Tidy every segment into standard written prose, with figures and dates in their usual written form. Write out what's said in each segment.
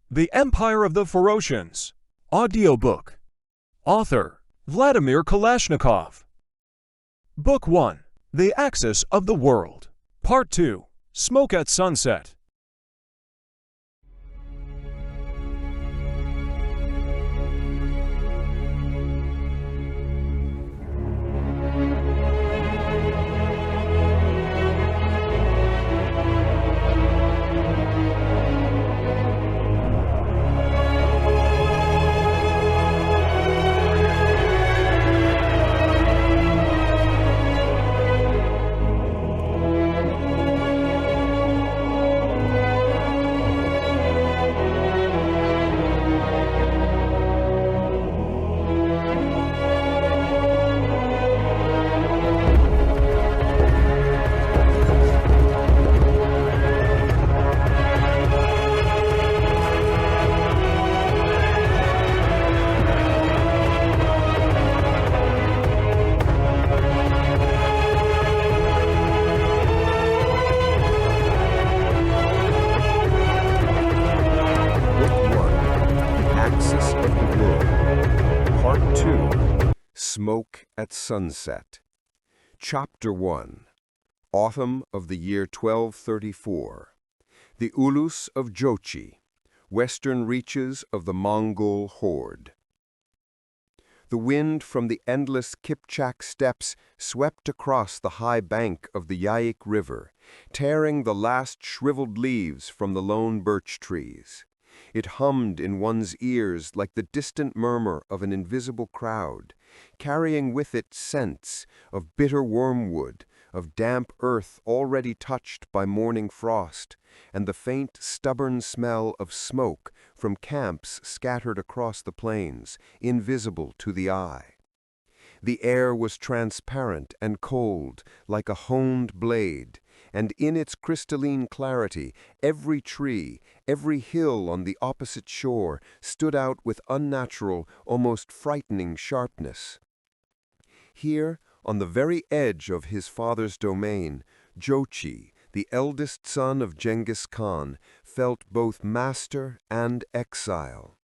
The Empire of the Ferocians. Audiobook. Author, Vladimir Kalashnikov. Book 1. The Axis of the World. Part 2. Smoke at Sunset. Smoke at Sunset. Chapter 1. Autumn of the year 1234. The Ulus of Jochi, western reaches of the Mongol horde. The wind from the endless Kipchak steppes swept across the high bank of the Yaik River, tearing the last shriveled leaves from the lone birch trees. It hummed in one's ears like the distant murmur of an invisible crowd, carrying with it scents of bitter wormwood, of damp earth already touched by morning frost, and the faint, stubborn smell of smoke from camps scattered across the plains, invisible to the eye. The air was transparent and cold, like a honed blade, and in its crystalline clarity, every tree, every hill on the opposite shore stood out with unnatural, almost frightening sharpness. Here, on the very edge of his father's domain, Jochi, the eldest son of Genghis Khan, felt both master and exile.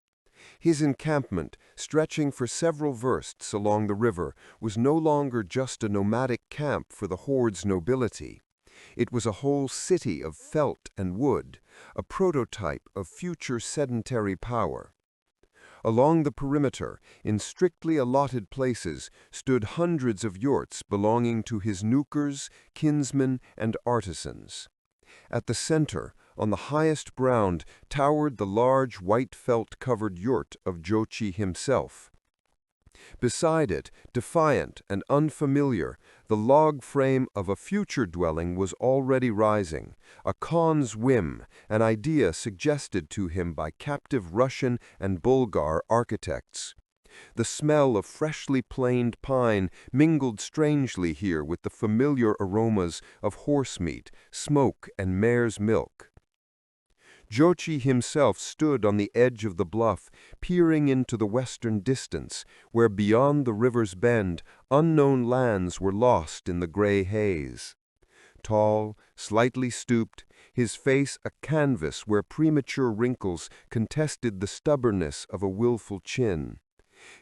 His encampment, stretching for several versts along the river, was no longer just a nomadic camp for the horde's nobility. It was a whole city of felt and wood, a prototype of future sedentary power. Along the perimeter, in strictly allotted places, stood hundreds of yurts belonging to his nukers, kinsmen, and artisans. At the center, on the highest ground, towered the large white felt-covered yurt of Jochi himself. Beside it, defiant and unfamiliar, the log frame of a future dwelling was already rising, a Khan's whim, an idea suggested to him by captive Russian and Bulgar architects. The smell of freshly planed pine mingled strangely here with the familiar aromas of horse meat, smoke, and mare's milk. Jochi himself stood on the edge of the bluff, peering into the western distance, where beyond the river's bend, unknown lands were lost in the gray haze. Tall, slightly stooped, his face a canvas where premature wrinkles contested the stubbornness of a willful chin.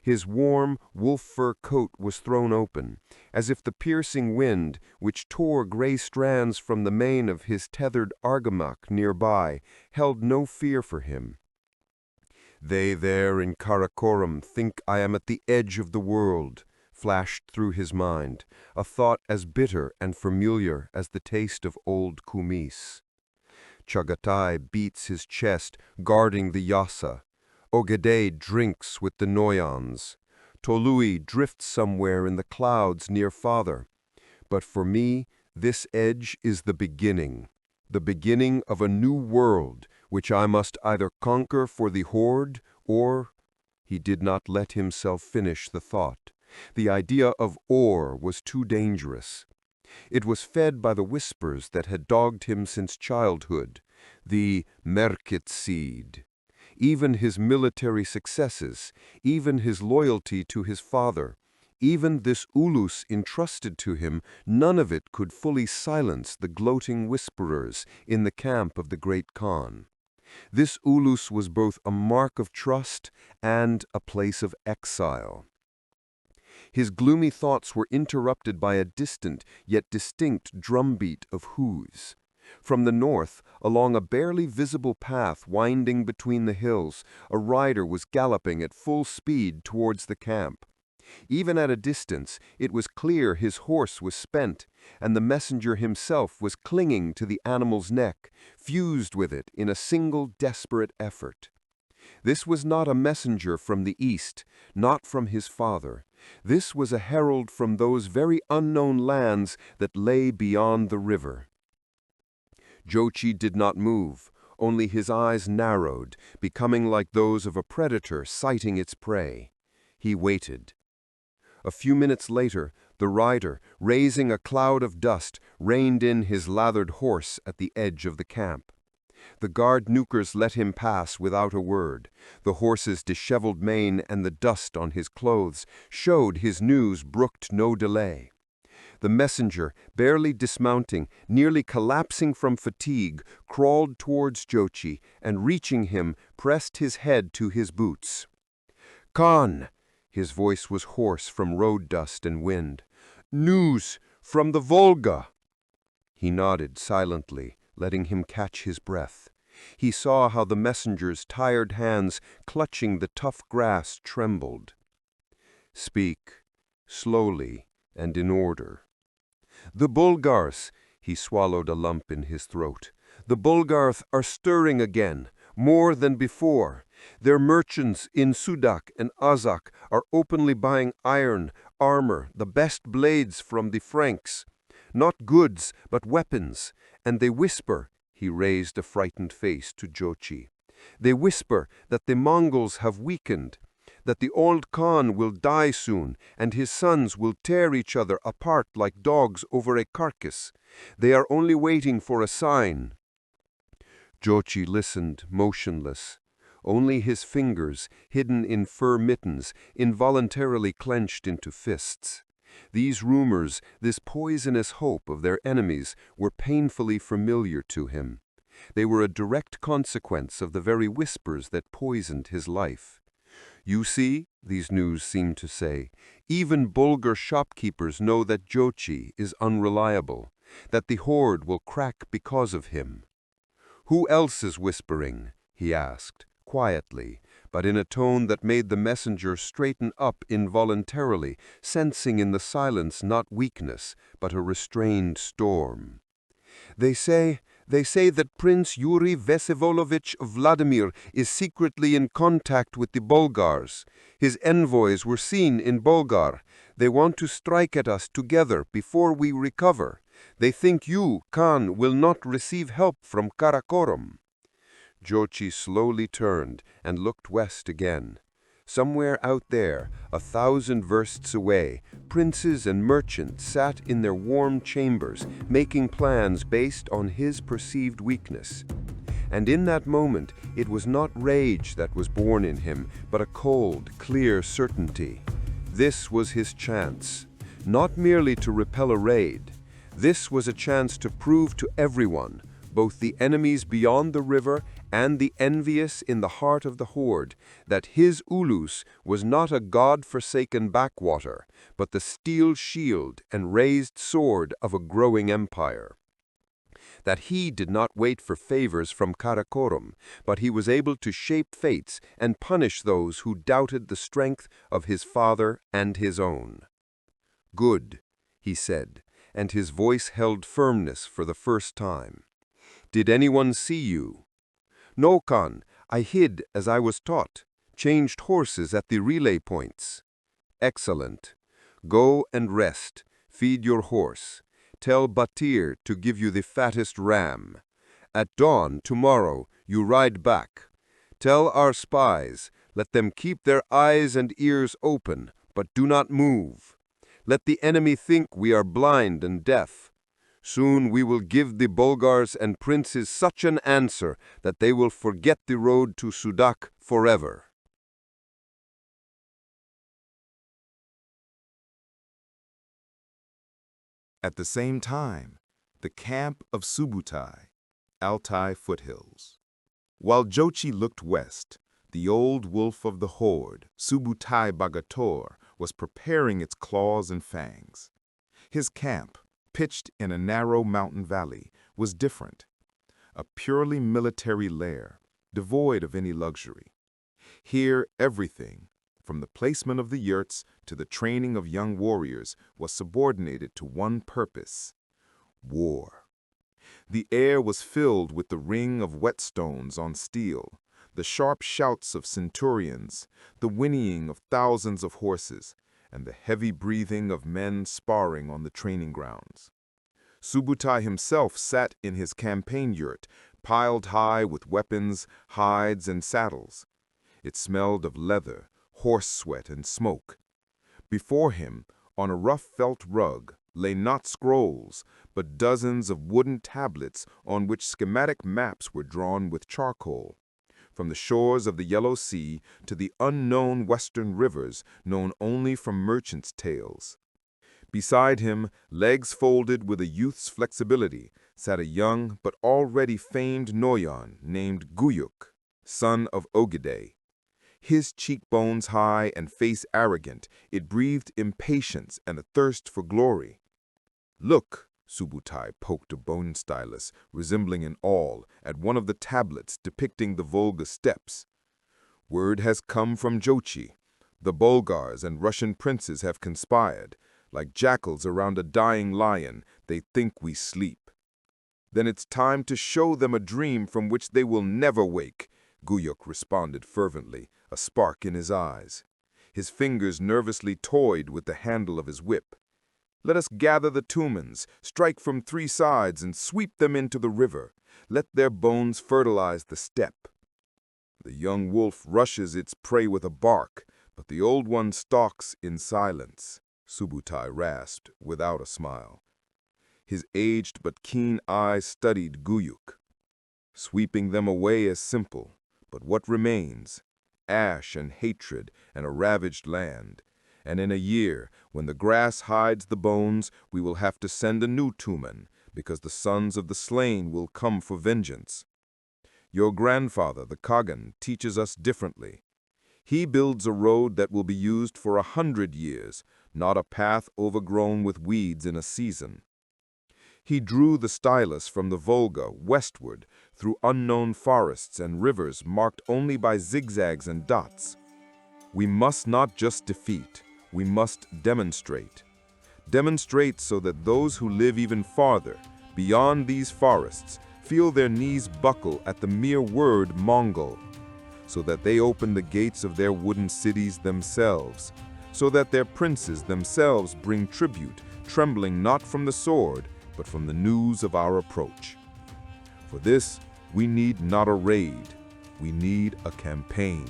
His warm, wolf-fur coat was thrown open, as if the piercing wind, which tore gray strands from the mane of his tethered argamak nearby, held no fear for him. "They there in Karakoram think I am at the edge of the world," flashed through his mind, a thought as bitter and familiar as the taste of old kumis. Chagatai beats his chest, guarding the Yasa. Ogedei drinks with the Noyons. Tolui drifts somewhere in the clouds near father. But for me, this edge is the beginning of a new world, which I must either conquer for the horde, or— He did not let himself finish the thought. The idea of "or" was too dangerous. It was fed by the whispers that had dogged him since childhood, the Merkit seed. Even his military successes, even his loyalty to his father, even this Ulus entrusted to him, none of it could fully silence the gloating whisperers in the camp of the great Khan. This ulus was both a mark of trust and a place of exile. His gloomy thoughts were interrupted by a distant yet distinct drumbeat of hoos. From the north, along a barely visible path winding between the hills, a rider was galloping at full speed towards the camp. Even at a distance, it was clear his horse was spent, and the messenger himself was clinging to the animal's neck, fused with it in a single desperate effort. This was not a messenger from the east, not from his father. This was a herald from those very unknown lands that lay beyond the river. Jochi did not move, only his eyes narrowed, becoming like those of a predator sighting its prey. He waited. A few minutes later, the rider, raising a cloud of dust, reined in his lathered horse at the edge of the camp. The guard nukers let him pass without a word. The horse's disheveled mane and the dust on his clothes showed his news brooked no delay. The messenger, barely dismounting, nearly collapsing from fatigue, crawled towards Jochi and, reaching him, pressed his head to his boots. "Khan!" His voice was hoarse from road dust and wind. "News from the Volga!" He nodded silently, letting him catch his breath. He saw how the messenger's tired hands, clutching the tough grass, trembled. "Speak, slowly and in order." "The Bulgars," he swallowed a lump in his throat. "The Bulgars are stirring again, more than before. Their merchants in Sudak and Azak are openly buying iron, armor, the best blades from the Franks. Not goods, but weapons. And they whisper," he raised a frightened face to Jochi, "they whisper that the Mongols have weakened, that the old Khan will die soon, and his sons will tear each other apart like dogs over a carcass. They are only waiting for a sign." Jochi listened, motionless. Only his fingers, hidden in fur mittens, involuntarily clenched into fists. These rumors, this poisonous hope of their enemies, were painfully familiar to him. They were a direct consequence of the very whispers that poisoned his life. "You see," these news seemed to say, "even Bulgar shopkeepers know that Jochi is unreliable, that the horde will crack because of him." "Who else is whispering?" he asked, quietly, but in a tone that made the messenger straighten up involuntarily, sensing in the silence not weakness, but a restrained storm. They say that Prince Yuri Vsevolovich Vladimir is secretly in contact with the Bulgars. His envoys were seen in Bulgar. They want to strike at us together before we recover. They think you, Khan, will not receive help from Karakorum." Jochi slowly turned and looked west again. Somewhere out there, 1,000 versts away, princes and merchants sat in their warm chambers, making plans based on his perceived weakness. And in that moment, it was not rage that was born in him, but a cold, clear certainty. This was his chance, not merely to repel a raid. This was a chance to prove to everyone, both the enemies beyond the river and the envious in the heart of the horde, that his ulus was not a god-forsaken backwater, but the steel shield and raised sword of a growing empire. That he did not wait for favors from Karakorum, but he was able to shape fates and punish those who doubted the strength of his father and his own. "Good," he said, and his voice held firmness for the first time. "Did anyone see you?" "No, Khan. I hid as I was taught. Changed horses at the relay points." "Excellent. Go and rest. Feed your horse. Tell Batir to give you the fattest ram. At dawn tomorrow you ride back. Tell our spies, let them keep their eyes and ears open, but do not move. Let the enemy think we are blind and deaf. Soon we will give the Bulgars and princes such an answer that they will forget the road to Sudak forever." At the same time, the camp of Subutai, Altai foothills. While Jochi looked west, the old wolf of the horde, Subutai Bagator, was preparing its claws and fangs. His camp, pitched in a narrow mountain valley, was different. A purely military lair, devoid of any luxury. Here, everything, from the placement of the yurts to the training of young warriors, was subordinated to one purpose: war. The air was filled with the ring of whetstones on steel, the sharp shouts of centurions, the whinnying of thousands of horses, and the heavy breathing of men sparring on the training grounds. Subutai himself sat in his campaign yurt, piled high with weapons, hides, and saddles. It smelled of leather, horse sweat, and smoke. Before him, on a rough felt rug, lay not scrolls, but dozens of wooden tablets on which schematic maps were drawn with charcoal. From the shores of the Yellow Sea to the unknown western rivers known only from merchants' tales. Beside him, legs folded with a youth's flexibility, sat a young but already famed Noyon named Guyuk, son of Ogedei. His cheekbones high and face arrogant, it breathed impatience and a thirst for glory. "Look," Subutai poked a bone stylus, resembling an awl, at one of the tablets depicting the Volga steppes. "Word has come from Jochi. The Bulgars and Russian princes have conspired. Like jackals around a dying lion, they think we sleep. Then it's time to show them a dream from which they will never wake," Guyuk responded fervently, a spark in his eyes. His fingers nervously toyed with the handle of his whip. "Let us gather the Tumans, strike from 3 sides, and sweep them into the river. Let their bones fertilize the steppe. The young wolf rushes its prey with a bark, but the old one stalks in silence," Subutai rasped, without a smile. His aged but keen eyes studied Guyuk. "Sweeping them away is simple, but what remains? Ash and hatred and a ravaged land. And in a year, when the grass hides the bones, we will have to send a new Tumen, because the sons of the slain will come for vengeance. Your grandfather, the Kagan, teaches us differently. He builds a road that will be used for 100 years, not a path overgrown with weeds in a season." He drew the stylus from the Volga westward through unknown forests and rivers marked only by zigzags and dots. "We must not just defeat, we must demonstrate. Demonstrate so that those who live even farther, beyond these forests, feel their knees buckle at the mere word Mongol. So that they open the gates of their wooden cities themselves, so that their princes themselves bring tribute, trembling not from the sword, but from the news of our approach. For this, we need not a raid, we need a campaign,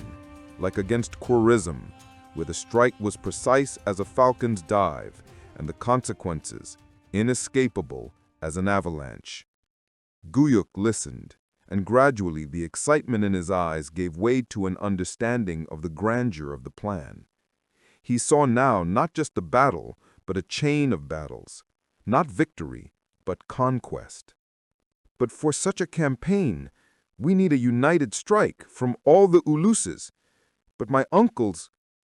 like against Khwarizm, where the strike was precise as a falcon's dive, and the consequences inescapable as an avalanche." Guyuk listened, and gradually the excitement in his eyes gave way to an understanding of the grandeur of the plan. He saw now not just a battle, but a chain of battles, not victory, but conquest. "But for such a campaign, we need a united strike from all the Uluses. But my uncles—"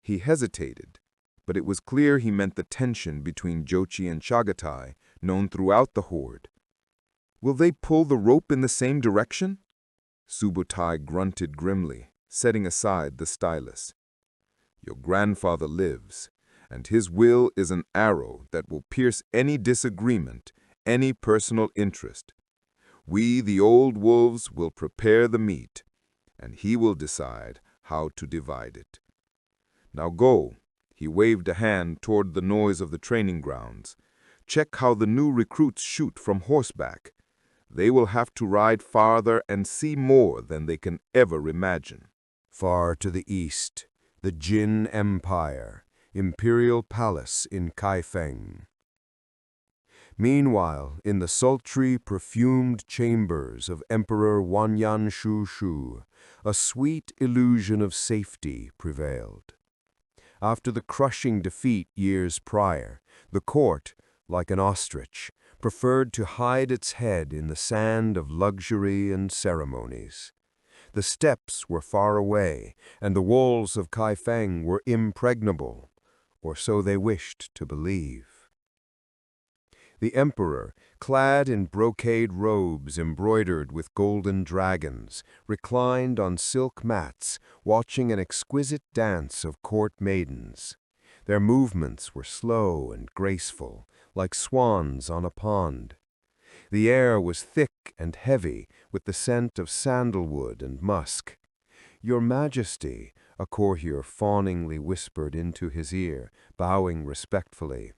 He hesitated, but it was clear he meant the tension between Jochi and Chagatai, known throughout the horde. "Will they pull the rope in the same direction?" Subutai grunted grimly, setting aside the stylus. "Your grandfather lives, and his will is an arrow that will pierce any disagreement, any personal interest. We, the old wolves, will prepare the meat, and he will decide how to divide it. Now go." He waved a hand toward the noise of the training grounds. "Check how the new recruits shoot from horseback. They will have to ride farther and see more than they can ever imagine." Far to the east, the Jin Empire, imperial palace in Kaifeng. Meanwhile, in the sultry, perfumed chambers of Emperor Wanyan Shu, a sweet illusion of safety prevailed. After the crushing defeat years prior, the court, like an ostrich, preferred to hide its head in the sand of luxury and ceremonies. The steppes were far away, and the walls of Kaifeng were impregnable, or so they wished to believe. The emperor, clad in brocade robes embroidered with golden dragons, reclined on silk mats, watching an exquisite dance of court maidens. Their movements were slow and graceful, like swans on a pond. The air was thick and heavy, with the scent of sandalwood and musk. "Your Majesty," a courtier fawningly whispered into his ear, bowing respectfully,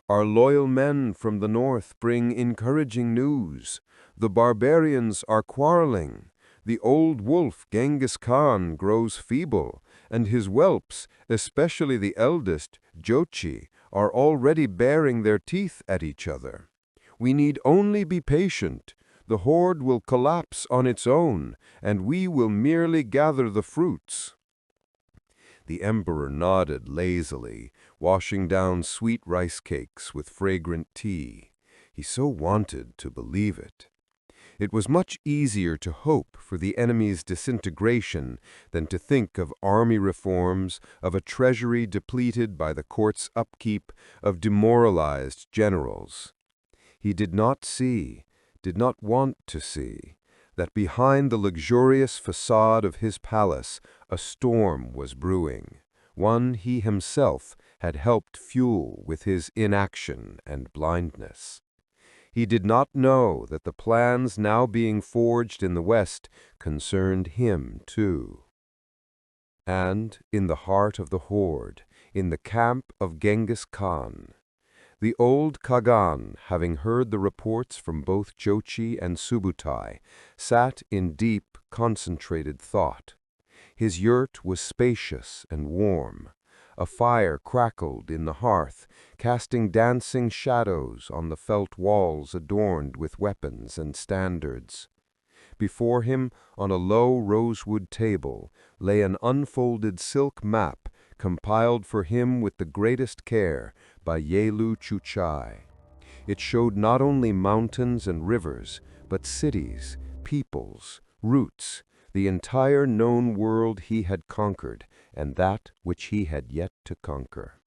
"our loyal men from the north bring encouraging news. The barbarians are quarreling. The old wolf Genghis Khan grows feeble, and his whelps, especially the eldest, Jochi, are already baring their teeth at each other. We need only be patient. The horde will collapse on its own, and we will merely gather the fruits." The emperor nodded lazily, washing down sweet rice cakes with fragrant tea. He so wanted to believe it. It was much easier to hope for the enemy's disintegration than to think of army reforms, of a treasury depleted by the court's upkeep, of demoralized generals. He did not see, did not want to see, that behind the luxurious facade of his palace a storm was brewing, one he himself had helped fuel with his inaction and blindness. He did not know that the plans now being forged in the West concerned him too. And in the heart of the horde, in the camp of Genghis Khan, the old Kagan, having heard the reports from both Jochi and Subutai, sat in deep, concentrated thought. His yurt was spacious and warm. A fire crackled in the hearth, casting dancing shadows on the felt walls adorned with weapons and standards. Before him, on a low rosewood table, lay an unfolded silk map compiled for him with the greatest care by Yelu Chuchai. It showed not only mountains and rivers, but cities, peoples, routes, the entire known world he had conquered, and that which he had yet to conquer.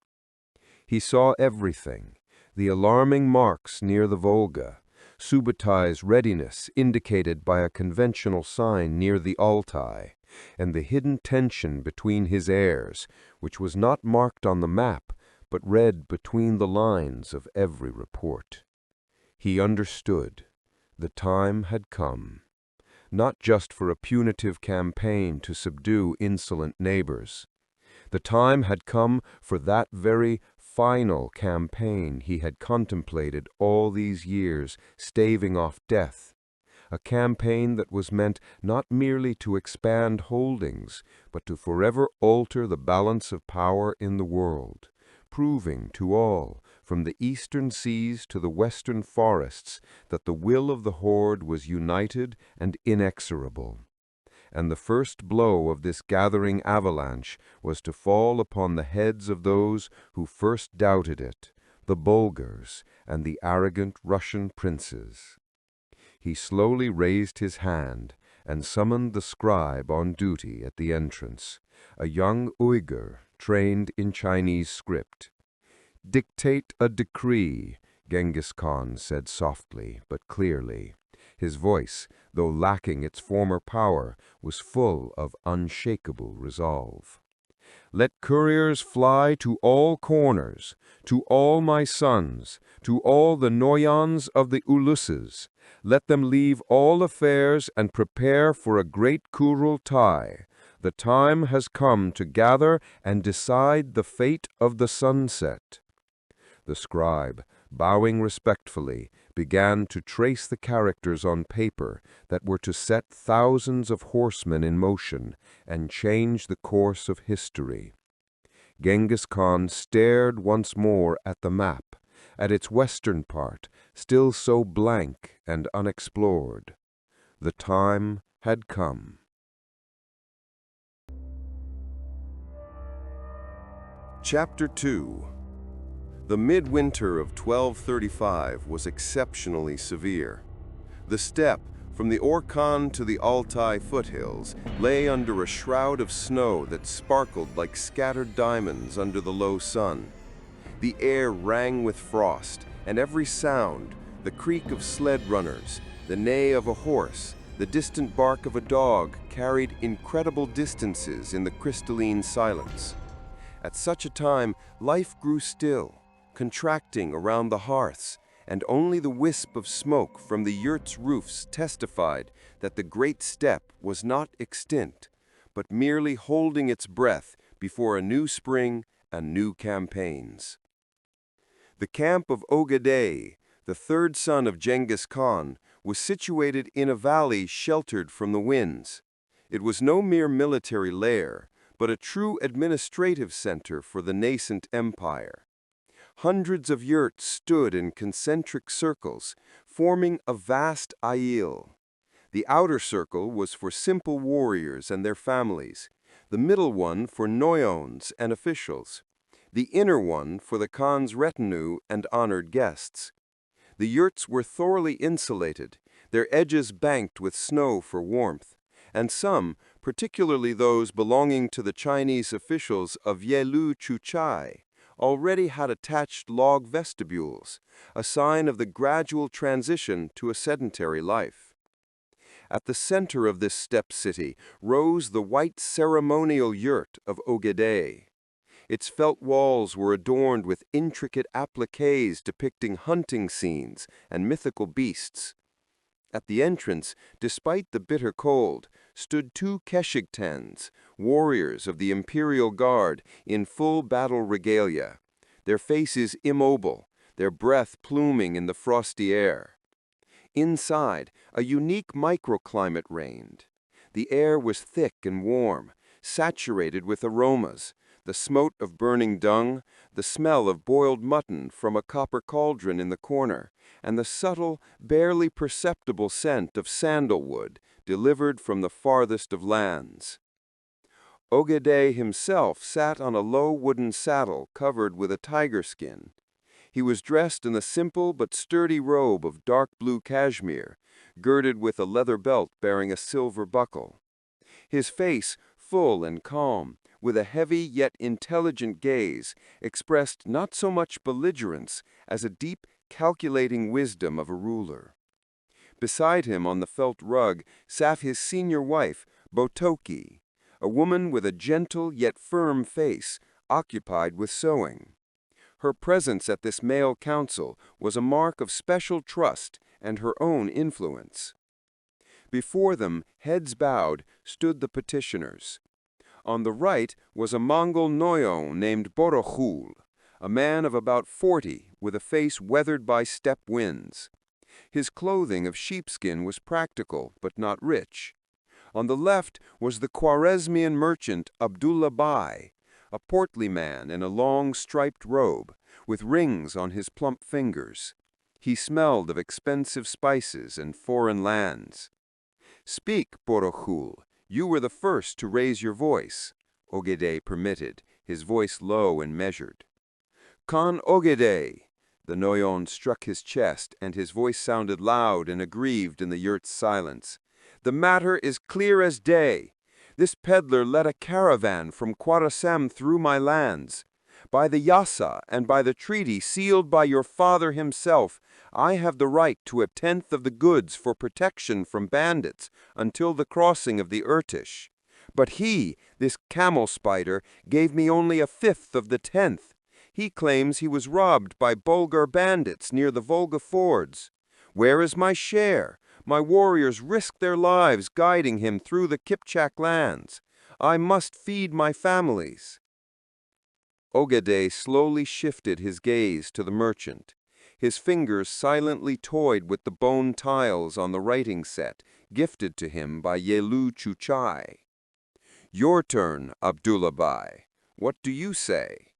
He saw everything, the alarming marks near the Volga, Subutai's readiness indicated by a conventional sign near the Altai, and the hidden tension between his heirs, which was not marked on the map, but read between the lines of every report. He understood. The time had come, not just for a punitive campaign to subdue insolent neighbors. The time had come for that very final campaign he had contemplated all these years, staving off death. A campaign that was meant not merely to expand holdings, but to forever alter the balance of power in the world, proving to all, from the eastern seas to the western forests, that the will of the horde was united and inexorable. And the first blow of this gathering avalanche was to fall upon the heads of those who first doubted it, the Bulgars and the arrogant Russian princes. He slowly raised his hand and summoned the scribe on duty at the entrance, a young Uyghur trained in Chinese script. "Dictate a decree," Genghis Khan said softly but clearly. His voice, though lacking its former power, was full of unshakable resolve. "Let couriers fly to all corners, to all my sons, to all the Noyans of the Uluses. Let them leave all affairs and prepare for a great Kurultai. The time has come to gather and decide the fate of the sunset." The scribe, bowing respectfully, began to trace the characters on paper that were to set thousands of horsemen in motion and change the course of history. Genghis Khan stared once more at the map, at its western part, still so blank and unexplored. The time had come. Chapter 2. The midwinter of 1235 was exceptionally severe. The steppe, from the Orkhon to the Altai foothills, lay under a shroud of snow that sparkled like scattered diamonds under the low sun. The air rang with frost, and every sound, the creak of sled runners, the neigh of a horse, the distant bark of a dog, carried incredible distances in the crystalline silence. At such a time, life grew still, contracting around the hearths, and only the wisp of smoke from the yurt's roofs testified that the great steppe was not extinct, but merely holding its breath before a new spring and new campaigns. The camp of Ogedei, the third son of Genghis Khan, was situated in a valley sheltered from the winds. It was no mere military lair, but a true administrative center for the nascent empire. Hundreds of yurts stood in concentric circles, forming a vast aiel. The outer circle was for simple warriors and their families, the middle one for noyons and officials, the inner one for the Khan's retinue and honored guests. The yurts were thoroughly insulated, their edges banked with snow for warmth, and some, particularly those belonging to the Chinese officials of Yelu Chuchai, already had attached log vestibules, a sign of the gradual transition to a sedentary life. At the center of this steppe city rose the white ceremonial yurt of Ogedei. Its felt walls were adorned with intricate appliques depicting hunting scenes and mythical beasts. At the entrance, despite the bitter cold, stood two keshigtans, warriors of the imperial guard in full battle regalia, their faces immobile, their breath pluming in the frosty air. Inside, a unique microclimate reigned. The air was thick and warm, saturated with aromas, the smoke of burning dung, the smell of boiled mutton from a copper cauldron in the corner, and the subtle, barely perceptible scent of sandalwood delivered from the farthest of lands. Ogedei himself sat on a low wooden saddle covered with a tiger skin. He was dressed in a simple but sturdy robe of dark blue cashmere, girded with a leather belt bearing a silver buckle. His face, full and calm, with a heavy yet intelligent gaze, expressed not so much belligerence as a deep, calculating wisdom of a ruler. Beside him on the felt rug sat his senior wife, Botoki, a woman with a gentle yet firm face, occupied with sewing. Her presence at this male council was a mark of special trust and her own influence. Before them, heads bowed, stood the petitioners. On the right was a Mongol noyon named Borokhul, a man of about 40 with a face weathered by steppe winds. His clothing of sheepskin was practical but not rich. On the left was the Khwarezmian merchant Abdullah Bai, a portly man in a long striped robe, with rings on his plump fingers. He smelled of expensive spices and foreign lands. "Speak, Borokhul. You were the first to raise your voice," Ogedei permitted, his voice low and measured. "Khan Ogedei!" The noyon struck his chest, and his voice sounded loud and aggrieved in the yurt's silence. "The matter is clear as day. This peddler led a caravan from Khwarezm through my lands. By the yasa and by the treaty sealed by your father himself, I have the right to a tenth of the goods for protection from bandits until the crossing of the Irtish. But he, this camel spider, gave me only a fifth of the tenth. He claims he was robbed by Bulgar bandits near the Volga fords. Where is my share? My warriors risked their lives guiding him through the Kipchak lands. I must feed my families." Ogedei slowly shifted his gaze to the merchant. His fingers silently toyed with the bone tiles on the writing set, gifted to him by Yelu Chuchai. "Your turn, Abdullah Bai. What do you say?"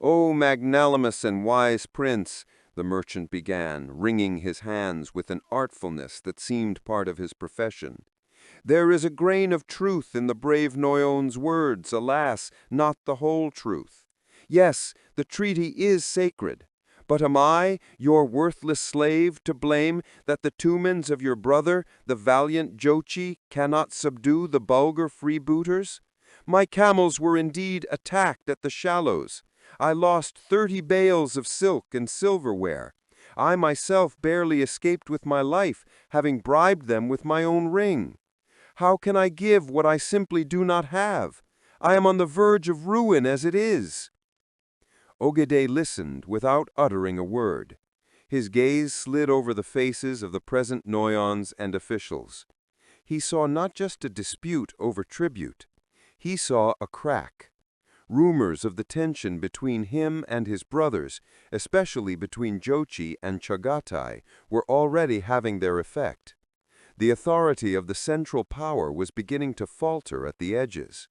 "O magnanimous and wise prince," the merchant began, wringing his hands with an artfulness that seemed part of his profession. "There is a grain of truth in the brave noyon's words, alas, not the whole truth. Yes, the treaty is sacred, But am I, your worthless slave, to blame that the tumens of your brother, the valiant Jochi, cannot subdue the vulgar freebooters? My camels were indeed attacked at the shallows. I lost 30 bales of silk and silverware. I myself barely escaped with my life, having bribed them with my own ring. How can I give what I simply do not have? I am on the verge of ruin as it is." Ogedei listened without uttering a word. His gaze slid over the faces of the present Noyons and officials. He saw not just a dispute over tribute. He saw a crack. Rumors of the tension between him and his brothers, especially between Jochi and Chagatai, were already having their effect. The authority of the central power was beginning to falter at the edges.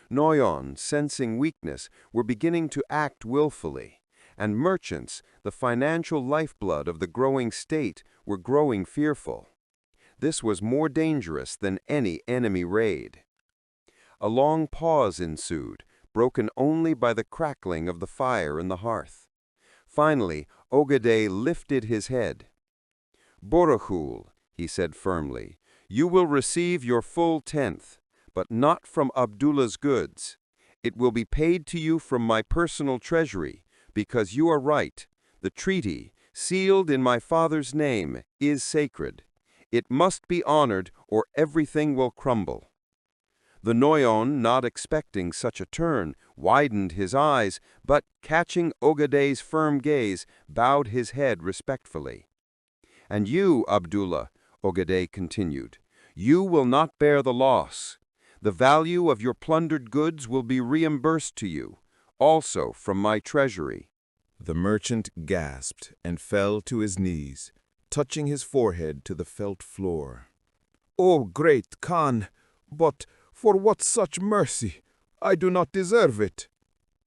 Noyon, sensing weakness, were beginning to act willfully, and merchants, the financial lifeblood of the growing state, were growing fearful. This was more dangerous than any enemy raid. A long pause ensued, broken only by the crackling of the fire in the hearth. Finally, Ogedei lifted his head. "Boroghul," he said firmly, "you will receive your full 10th, but not from Abdullah's goods. It will be paid to you from my personal treasury, because you are right. The treaty, sealed in my father's name, is sacred. It must be honored, or everything will crumble." The Noyon, not expecting such a turn, widened his eyes, but, catching Ogedei's firm gaze, bowed his head respectfully. "And you, Abdullah," Ogedei continued, "you will not bear the loss. The value of your plundered goods will be reimbursed to you, also from my treasury." The merchant gasped and fell to his knees, touching his forehead to the felt floor. "O great Khan, but for what such mercy? I do not deserve it."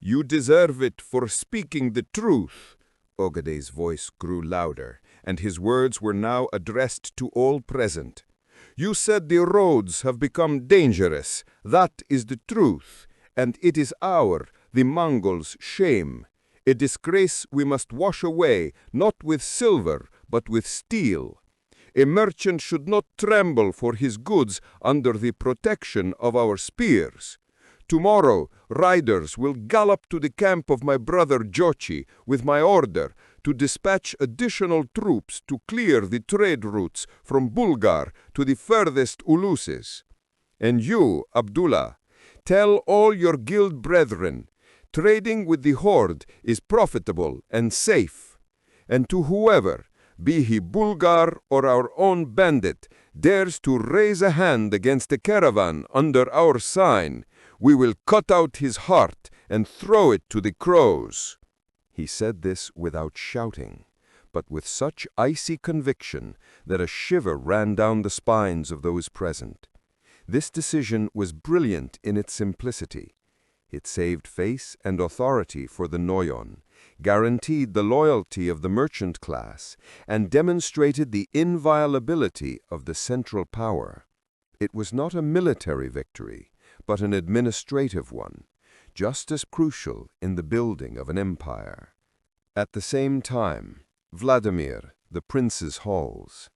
"You deserve it for speaking the truth." Ogedei's voice grew louder, and his words were now addressed to all present. "You said the roads have become dangerous. That is the truth, and it is the Mongols' shame. A disgrace we must wash away, not with silver, but with steel. A merchant should not tremble for his goods under the protection of our spears. Tomorrow, riders will gallop to the camp of my brother Jochi with my order to dispatch additional troops to clear the trade routes from Bulgar to the furthest Uluses. And you, Abdullah, tell all your guild brethren, trading with the horde is profitable and safe. And to whoever, be he Bulgar or our own bandit, dares to raise a hand against a caravan under our sign, we will cut out his heart and throw it to the crows." He said this without shouting, but with such icy conviction that a shiver ran down the spines of those present. This decision was brilliant in its simplicity. It saved face and authority for the Noyon, guaranteed the loyalty of the merchant class, and demonstrated the inviolability of the central power. It was not a military victory, but an administrative one, just as crucial in the building of an empire. At the same time, Vladimir, the prince's halls.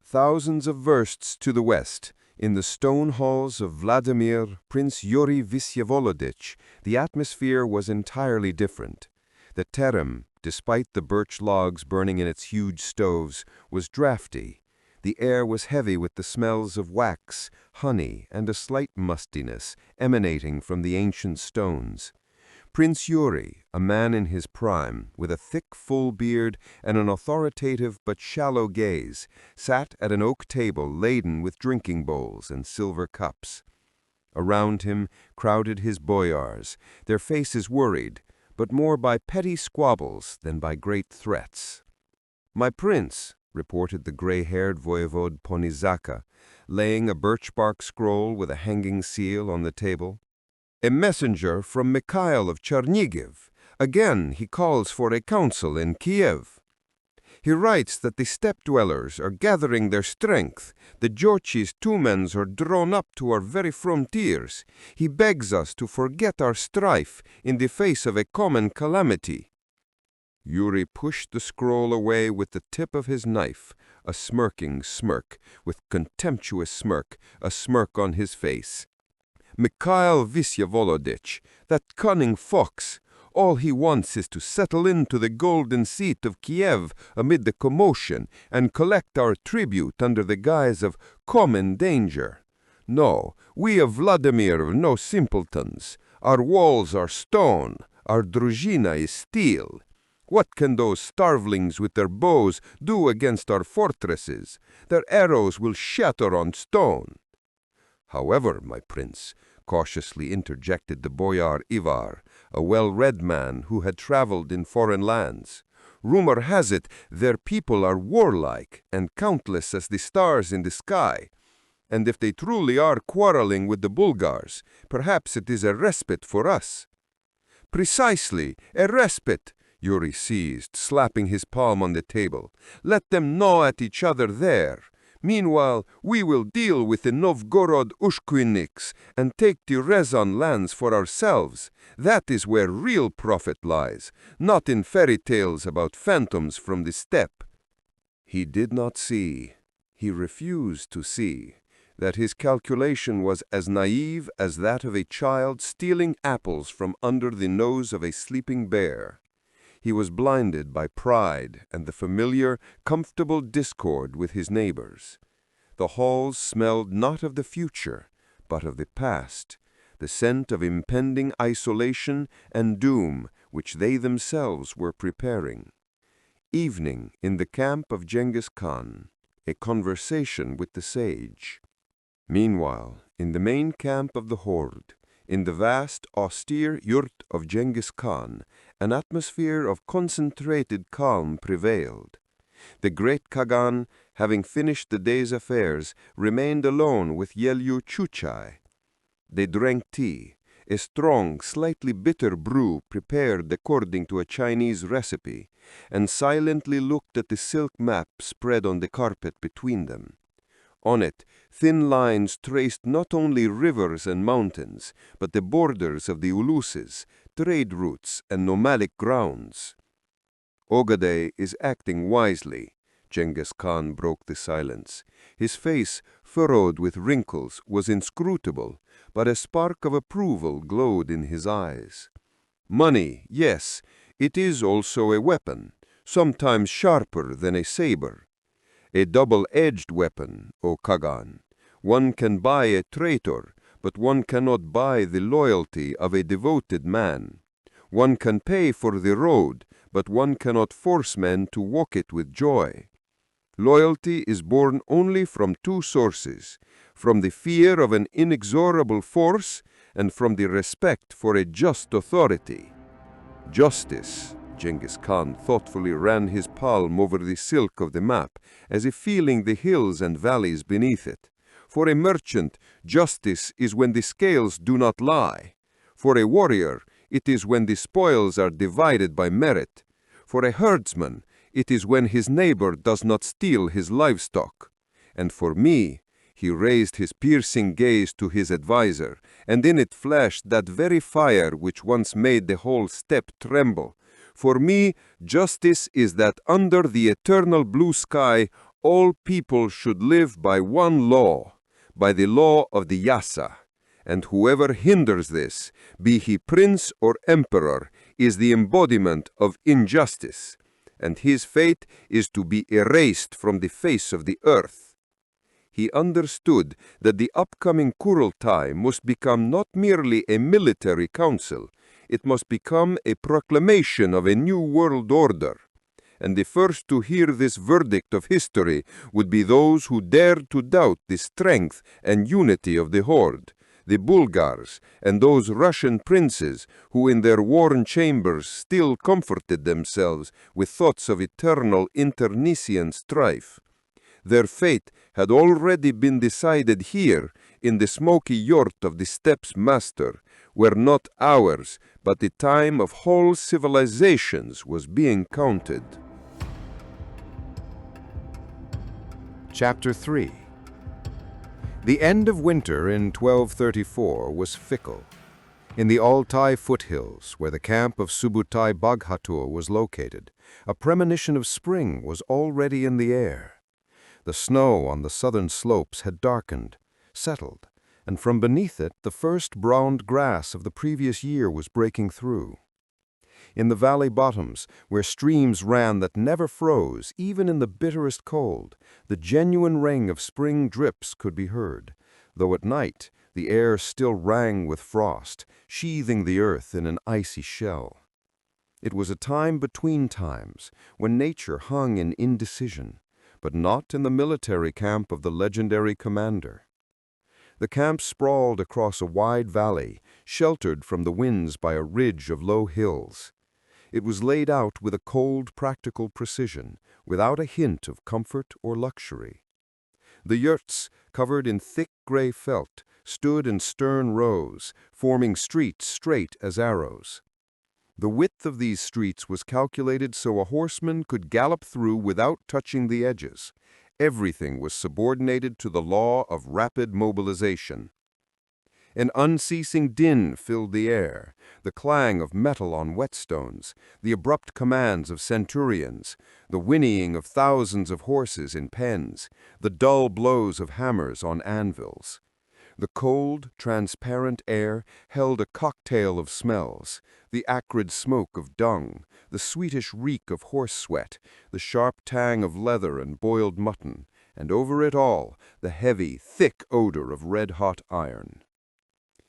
Thousands of versts to the west, in the stone halls of Vladimir, Prince Yuri Visyevolodych, the atmosphere was entirely different. The terem, despite the birch logs burning in its huge stoves, was draughty. The air was heavy with the smells of wax, honey, and a slight mustiness emanating from the ancient stones. Prince Yuri, a man in his prime, with a thick, full beard and an authoritative but shallow gaze, sat at an oak table laden with drinking bowls and silver cups. Around him crowded his boyars, their faces worried, but more by petty squabbles than by great threats. "My prince," reported the gray-haired voivode Ponizaka, laying a birch-bark scroll with a hanging seal on the table. "A messenger from Mikhail of Chernigiv. Again he calls for a council in Kiev. He writes that the steppe-dwellers are gathering their strength. The Jochi's tumens are drawn up to our very frontiers. He begs us to forget our strife in the face of a common calamity." Yuri pushed the scroll away with the tip of his knife, a smirking smirk, with contemptuous smirk, a smirk on his face. Mikhail Vysyavolodych, that cunning fox, all he wants is to settle into the golden seat of Kiev amid the commotion and collect our tribute under the guise of common danger. No, we of Vladimir are no simpletons. Our walls are stone, our druzhina is steel. What can those starvelings with their bows do against our fortresses? Their arrows will shatter on stone. However, my prince, cautiously interjected the boyar Ivar, a well-read man who had traveled in foreign lands, rumor has it their people are warlike and countless as the stars in the sky. And if they truly are quarreling with the Bulgars, perhaps it is a respite for us. Precisely, a respite, Yuri seized, slapping his palm on the table. Let them gnaw at each other there. Meanwhile, we will deal with the Novgorod Ushkuiniks and take the Ryazan lands for ourselves. That is where real profit lies, not in fairy tales about phantoms from the steppe. He did not see, he refused to see, that his calculation was as naive as that of a child stealing apples from under the nose of a sleeping bear. He was blinded by pride and the familiar, comfortable discord with his neighbors. The halls smelled not of the future, but of the past, the scent of impending isolation and doom which they themselves were preparing. Evening in the camp of Genghis Khan, a conversation with the sage. Meanwhile, in the main camp of the horde, in the vast, austere yurt of Genghis Khan, an atmosphere of concentrated calm prevailed. The great Khagan, having finished the day's affairs, remained alone with Yelyu Chuchai. They drank tea, a strong, slightly bitter brew prepared according to a Chinese recipe, and silently looked at the silk map spread on the carpet between them. On it, thin lines traced not only rivers and mountains, but the borders of the Uluses, trade routes, and nomadic grounds. Ogadeh is acting wisely, Genghis Khan broke the silence. His face, furrowed with wrinkles, was inscrutable, but a spark of approval glowed in his eyes. Money, yes, it is also a weapon, sometimes sharper than a saber. A double-edged weapon, O Khagan. One can buy a traitor, but one cannot buy the loyalty of a devoted man. One can pay for the road, but one cannot force men to walk it with joy. Loyalty is born only from two sources, from the fear of an inexorable force and from the respect for a just authority. Justice. Genghis Khan thoughtfully ran his palm over the silk of the map, as if feeling the hills and valleys beneath it. For a merchant, justice is when the scales do not lie. For a warrior, it is when the spoils are divided by merit. For a herdsman, it is when his neighbor does not steal his livestock. And for me, he raised his piercing gaze to his adviser, and in it flashed that very fire which once made the whole steppe tremble. For me, justice is that under the eternal blue sky, all people should live by one law, by the law of the Yasa. And whoever hinders this, be he prince or emperor, is the embodiment of injustice, and his fate is to be erased from the face of the earth. He understood that the upcoming Kurultai must become not merely a military council, it must become a proclamation of a new world order. And the first to hear this verdict of history would be those who dared to doubt the strength and unity of the horde, the Bulgars, and those Russian princes who in their worn chambers still comforted themselves with thoughts of eternal internecine strife. Their fate had already been decided here in the smoky yurt of the steppe's master, where not hours, but the time of whole civilizations was being counted. Chapter 3. The end of winter in 1234 was fickle. In the Altai foothills, where the camp of Subutai Baghatur was located, a premonition of spring was already in the air. The snow on the southern slopes had darkened, settled, and from beneath it the first browned grass of the previous year was breaking through. In the valley bottoms, where streams ran that never froze, even in the bitterest cold, the genuine ring of spring drips could be heard, though at night the air still rang with frost, sheathing the earth in an icy shell. It was a time between times, when nature hung in indecision, but not in the military camp of the legendary commander. The camp sprawled across a wide valley, sheltered from the winds by a ridge of low hills. It was laid out with a cold, practical precision, without a hint of comfort or luxury. The yurts, covered in thick gray felt, stood in stern rows, forming streets straight as arrows. The width of these streets was calculated so a horseman could gallop through without touching the edges. Everything was subordinated to the law of rapid mobilization. An unceasing din filled the air, the clang of metal on whetstones, the abrupt commands of centurions, the whinnying of thousands of horses in pens, the dull blows of hammers on anvils. The cold, transparent air held a cocktail of smells, the acrid smoke of dung, the sweetish reek of horse sweat, the sharp tang of leather and boiled mutton, and over it all, the heavy, thick odor of red-hot iron.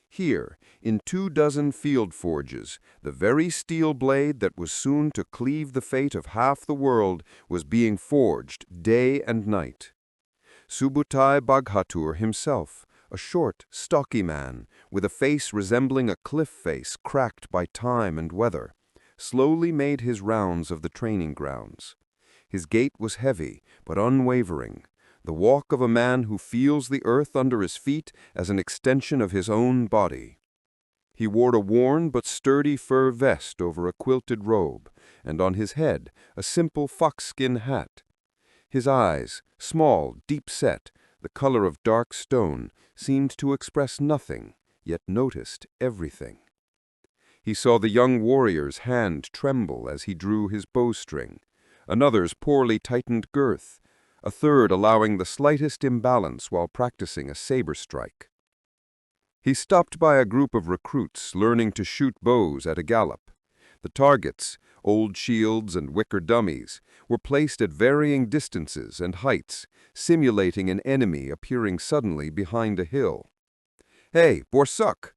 Here, in 24 field forges, the very steel blade that was soon to cleave the fate of half the world was being forged day and night. Subutai Baghatur himself, a short, stocky man, with a face resembling a cliff face cracked by time and weather, slowly made his rounds of the training grounds. His gait was heavy, but unwavering, the walk of a man who feels the earth under his feet as an extension of his own body. He wore a worn but sturdy fur vest over a quilted robe, and on his head a simple foxskin hat. His eyes, small, deep-set, the color of dark stone, seemed to express nothing, yet noticed everything. He saw the young warrior's hand tremble as he drew his bowstring, another's poorly tightened girth, a third allowing the slightest imbalance while practicing a saber strike. He stopped by a group of recruits learning to shoot bows at a gallop. The targets, old shields and wicker dummies, were placed at varying distances and heights, simulating an enemy appearing suddenly behind a hill. "Hey, Borsuk!"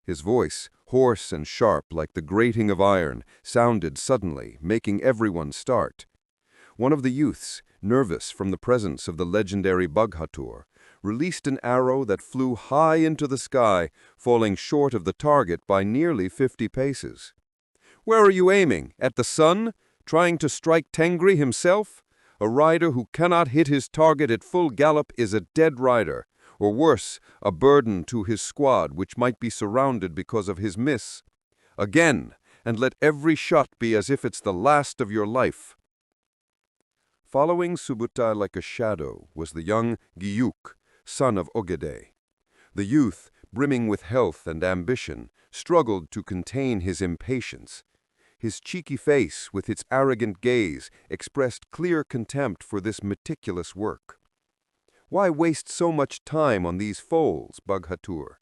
His voice, hoarse and sharp like the grating of iron, sounded suddenly, making everyone start. One of the youths, nervous from the presence of the legendary Baghatur, released an arrow that flew high into the sky, falling short of the target by nearly 50 paces. "Where are you aiming? At the sun? Trying to strike Tengri himself? A rider who cannot hit his target at full gallop is a dead rider, or worse, a burden to his squad which might be surrounded because of his miss. Again, and let every shot be as if it's the last of your life." Following Subutai like a shadow was the young Giyuk, son of Ogedei. The youth, brimming with health and ambition, struggled to contain his impatience. His cheeky face, with its arrogant gaze, expressed clear contempt for this meticulous work. "Why waste so much time on these foals, Baghatur?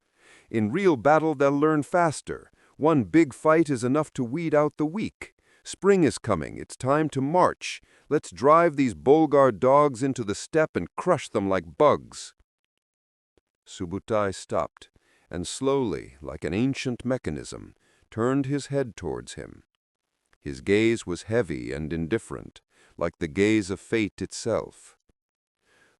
In real battle they'll learn faster. One big fight is enough to weed out the weak. Spring is coming, it's time to march. Let's drive these Bulgar dogs into the steppe and crush them like bugs." Subutai stopped, and slowly, like an ancient mechanism, turned his head towards him. His gaze was heavy and indifferent, like the gaze of fate itself.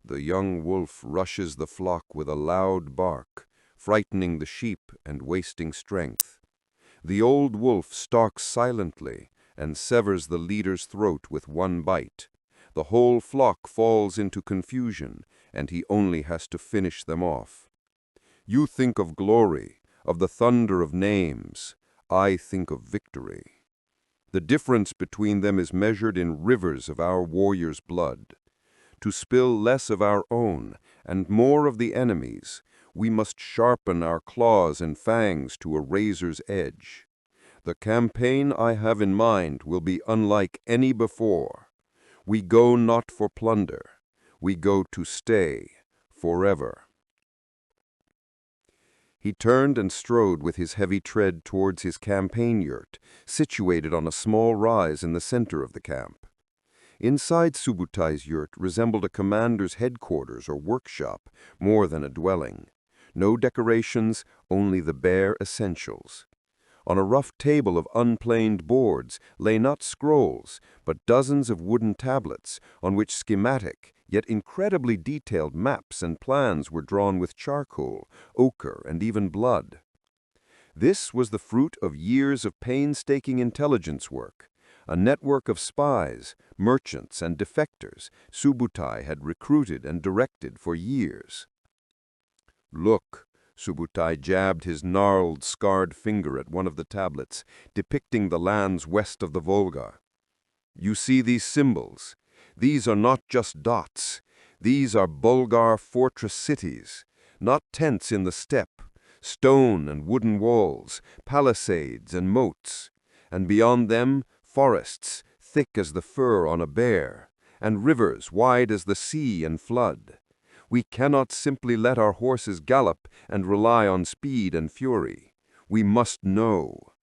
The young wolf rushes the flock with a loud bark, frightening the sheep and wasting strength. The old wolf stalks silently and severs the leader's throat with one bite. The whole flock falls into confusion, and he only has to finish them off. You think of glory, of the thunder of names. I think of victory. The difference between them is measured in rivers of our warriors' blood. To spill less of our own and more of the enemy's, We must sharpen our claws and fangs to a razor's edge. The campaign I have in mind will be unlike any before. We go not for plunder. We go to stay forever." He turned and strode with his heavy tread towards his campaign yurt, situated on a small rise in the center of the camp. Inside Subutai's yurt resembled a commander's headquarters or workshop, more than a dwelling. No decorations, only the bare essentials. On a rough table of unplaned boards lay not scrolls, but dozens of wooden tablets, on which schematic, yet incredibly detailed maps and plans were drawn with charcoal, ochre, and even blood. This was the fruit of years of painstaking intelligence work. A network of spies, merchants, and defectors Subutai had recruited and directed for years. "Look," Subutai jabbed his gnarled, scarred finger at one of the tablets, depicting the lands west of the Volga. "You see these symbols? These are not just dots. These are Bulgar fortress cities, not tents in the steppe, stone and wooden walls, palisades and moats, and beyond them, forests, thick as the fur on a bear, and rivers wide as the sea and flood. We cannot simply let our horses gallop and rely on speed and fury. We must know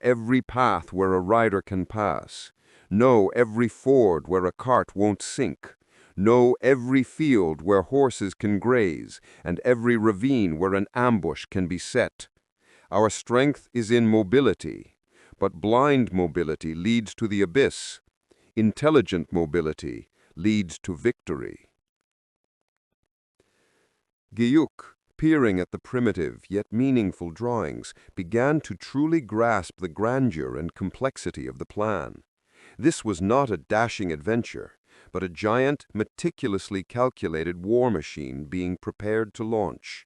every path where a rider can pass, know every ford where a cart won't sink, know every field where horses can graze, and every ravine where an ambush can be set. Our strength is in mobility, but blind mobility leads to the abyss. Intelligent mobility leads to victory." Gyuk, peering at the primitive yet meaningful drawings, began to truly grasp the grandeur and complexity of the plan. This was not a dashing adventure, but a giant, meticulously calculated war machine being prepared to launch.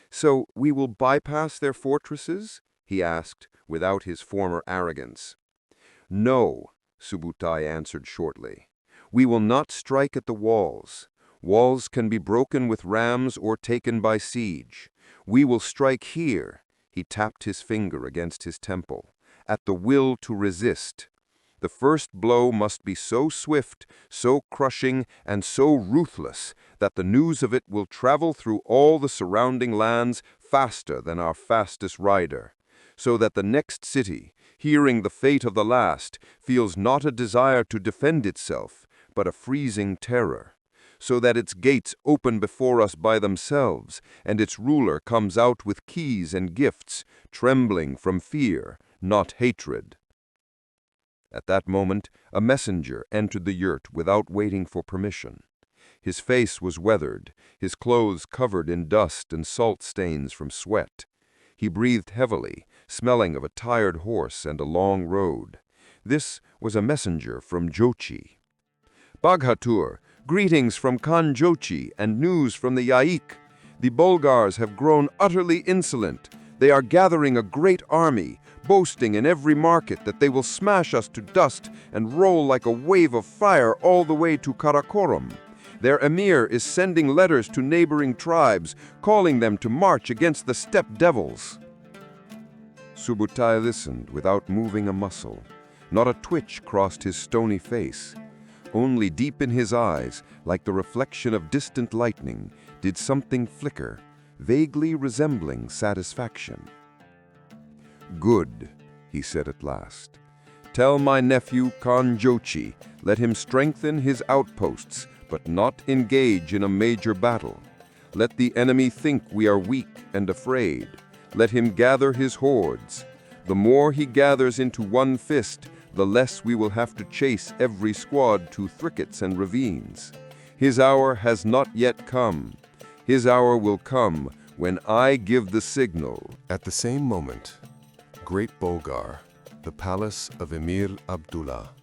"So we will bypass their fortresses?" he asked, without his former arrogance. "No," Subutai answered shortly. "We will not strike at the walls. Walls can be broken with rams or taken by siege. We will strike here," he tapped his finger against his temple, "at the will to resist. The first blow must be so swift, so crushing, and so ruthless that the news of it will travel through all the surrounding lands faster than our fastest rider, so that the next city, hearing the fate of the last, feels not a desire to defend itself, but a freezing terror, so that its gates open before us by themselves, and its ruler comes out with keys and gifts, trembling from fear, not hatred." At that moment, a messenger entered the yurt without waiting for permission. His face was weathered, his clothes covered in dust and salt stains from sweat. He breathed heavily, smelling of a tired horse and a long road. This was a messenger from Jochi. "Baghatur, greetings from Khan Jochi and news from the Yaik. The Bulgars have grown utterly insolent. They are gathering a great army, boasting in every market that they will smash us to dust and roll like a wave of fire all the way to Karakorum. Their emir is sending letters to neighboring tribes, calling them to march against the steppe devils." Subutai listened without moving a muscle. Not a twitch crossed his stony face. Only deep in his eyes, like the reflection of distant lightning, did something flicker, vaguely resembling satisfaction. "Good," he said at last. "Tell my nephew Khan Jochi, let him strengthen his outposts, but not engage in a major battle. Let the enemy think we are weak and afraid. Let him gather his hordes. The more he gathers into one fist, the less we will have to chase every squad to thickets and ravines. His hour has not yet come. His hour will come when I give the signal." At the same moment, Great Bulgar, the palace of Emir Abdullah.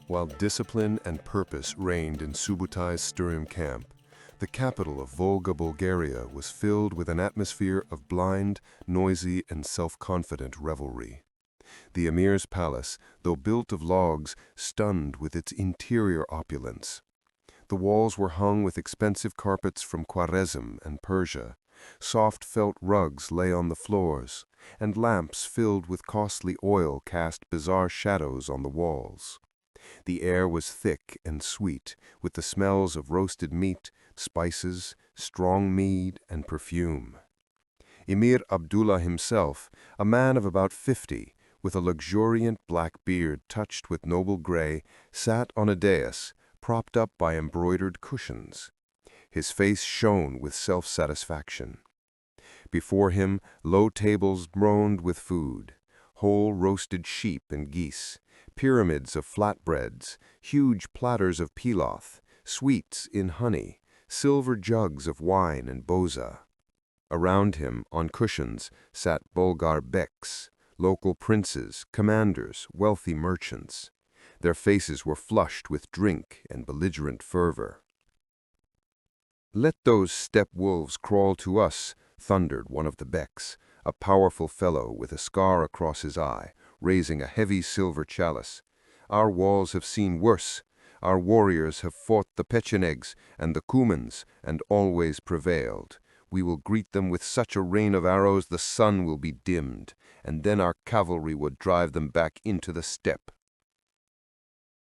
While discipline and purpose reigned in Subutai's Sturim camp, the capital of Volga, Bulgaria was filled with an atmosphere of blind, noisy, and self-confident revelry. The emir's palace, though built of logs, stunned with its interior opulence. The walls were hung with expensive carpets from Khwarezm and Persia. Soft felt rugs lay on the floors, and lamps filled with costly oil cast bizarre shadows on the walls. The air was thick and sweet, with the smells of roasted meat, spices, strong mead, and perfume. Emir Abdullah himself, a man of about 50, with a luxuriant black beard touched with noble gray, sat on a dais, propped up by embroidered cushions. His face shone with self-satisfaction. Before him, low tables groaned with food, whole roasted sheep and geese, pyramids of flatbreads, huge platters of pilath, sweets in honey, silver jugs of wine and boza. Around him, on cushions, sat Bulgar beks, local princes, commanders, wealthy merchants. Their faces were flushed with drink and belligerent fervor. "Let those steppe wolves crawl to us," thundered one of the beks, a powerful fellow with a scar across his eye, raising a heavy silver chalice. "Our walls have seen worse. Our warriors have fought the Pechenegs and the Cumans, and always prevailed. We will greet them with such a rain of arrows the sun will be dimmed, and then our cavalry would drive them back into the steppe."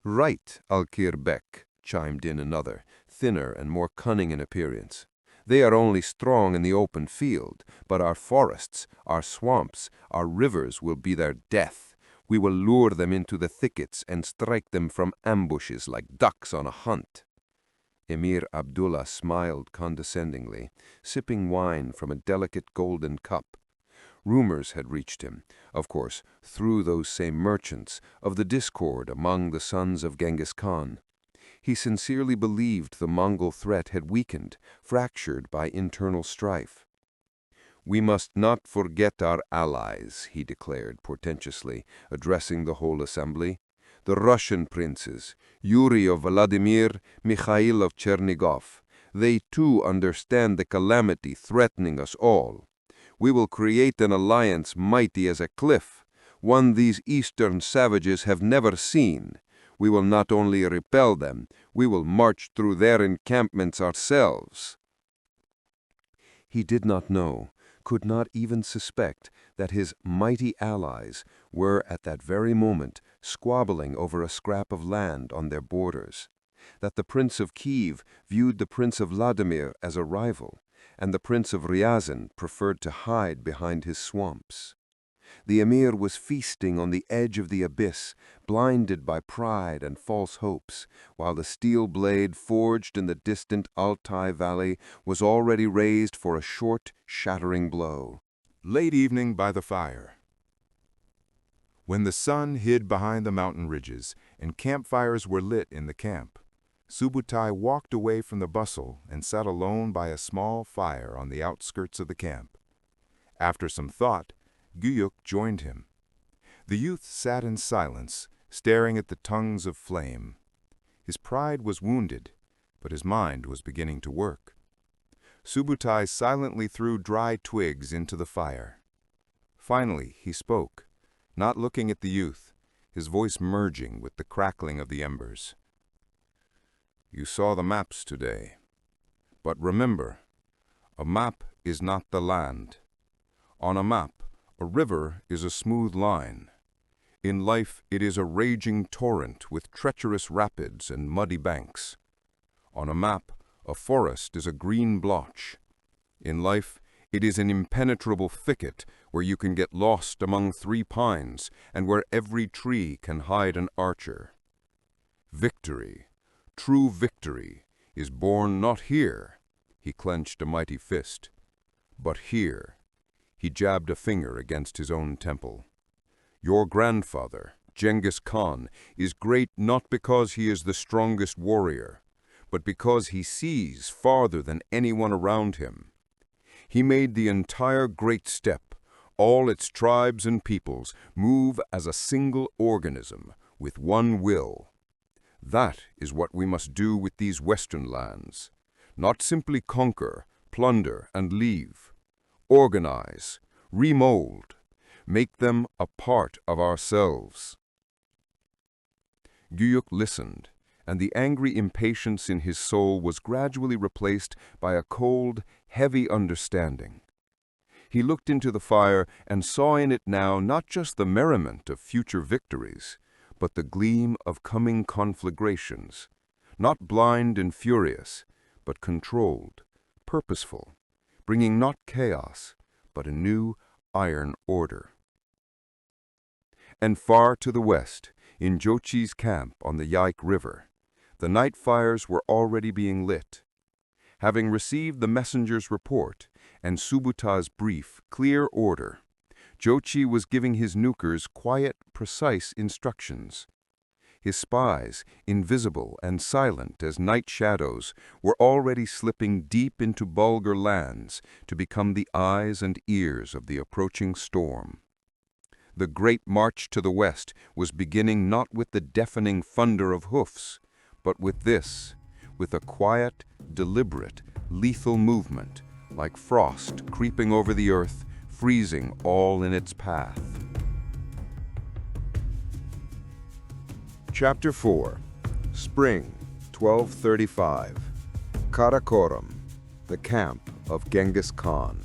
"Right, Alkir Bek," chimed in another, thinner and more cunning in appearance. "They are only strong in the open field, but our forests, our swamps, our rivers will be their death. We will lure them into the thickets and strike them from ambushes like ducks on a hunt." Emir Abdullah smiled condescendingly, sipping wine from a delicate golden cup. Rumors had reached him, of course, through those same merchants, of the discord among the sons of Genghis Khan. He sincerely believed the Mongol threat had weakened, fractured by internal strife. "We must not forget our allies," he declared portentously, addressing the whole assembly. "The Russian princes, Yuri of Vladimir, Mikhail of Chernigov. They too understand the calamity threatening us all. We will create an alliance mighty as a cliff, one these eastern savages have never seen. We will not only repel them, we will march through their encampments ourselves." He did not know, could not even suspect, that his mighty allies were at that very moment squabbling over a scrap of land on their borders, that the Prince of Kiev viewed the Prince of Vladimir as a rival, and the Prince of Ryazan preferred to hide behind his swamps. The emir was feasting on the edge of the abyss, blinded by pride and false hopes, while the steel blade forged in the distant Altai valley was already raised for a short, shattering blow. Late evening by the fire. When the sun hid behind the mountain ridges and campfires were lit in the camp, Subutai walked away from the bustle and sat alone by a small fire on the outskirts of the camp. After some thought, Guyuk joined him. The youth sat in silence, staring at the tongues of flame. His pride was wounded, but his mind was beginning to work. Subutai silently threw dry twigs into the fire. Finally, he spoke, not looking at the youth, his voice merging with the crackling of the embers. "You saw the maps today. But remember, a map is not the land. On a map, a river is a smooth line. In life, it is a raging torrent with treacherous rapids and muddy banks. On a map, a forest is a green blotch. In life, it is an impenetrable thicket where you can get lost among 3 pines and where every tree can hide an archer. Victory, true victory, is born not here," he clenched a mighty fist, "but here." He jabbed a finger against his own temple. "Your grandfather, Genghis Khan, is great not because he is the strongest warrior, but because he sees farther than anyone around him. He made the entire great steppe, all its tribes and peoples, move as a single organism, with one will. That is what we must do with these Western lands. Not simply conquer, plunder, and leave. Organize, remold, make them a part of ourselves." Guyuk listened, and the angry impatience in his soul was gradually replaced by a cold, heavy understanding. He looked into the fire and saw in it now not just the merriment of future victories, but the gleam of coming conflagrations, not blind and furious, but controlled, purposeful, bringing not chaos, but a new iron order. And far to the west, in Jochi's camp on the Yike River, the night fires were already being lit. Having received the messenger's report and Subutai's brief, clear order, Jochi was giving his nukers quiet, precise instructions. His spies, invisible and silent as night shadows, were already slipping deep into Bulgar lands to become the eyes and ears of the approaching storm. The great march to the west was beginning not with the deafening thunder of hoofs, but with a quiet, deliberate, lethal movement, like frost creeping over the earth, freezing all in its path. Chapter 4. Spring, 1235. Karakoram, the camp of Genghis Khan.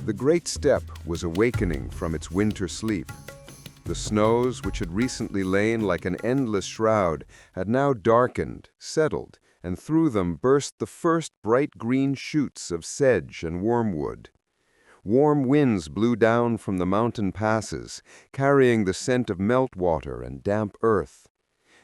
The great steppe was awakening from its winter sleep. The snows, which had recently lain like an endless shroud, had now darkened, settled, and through them burst the first bright green shoots of sedge and wormwood. Warm winds blew down from the mountain passes, carrying the scent of meltwater and damp earth.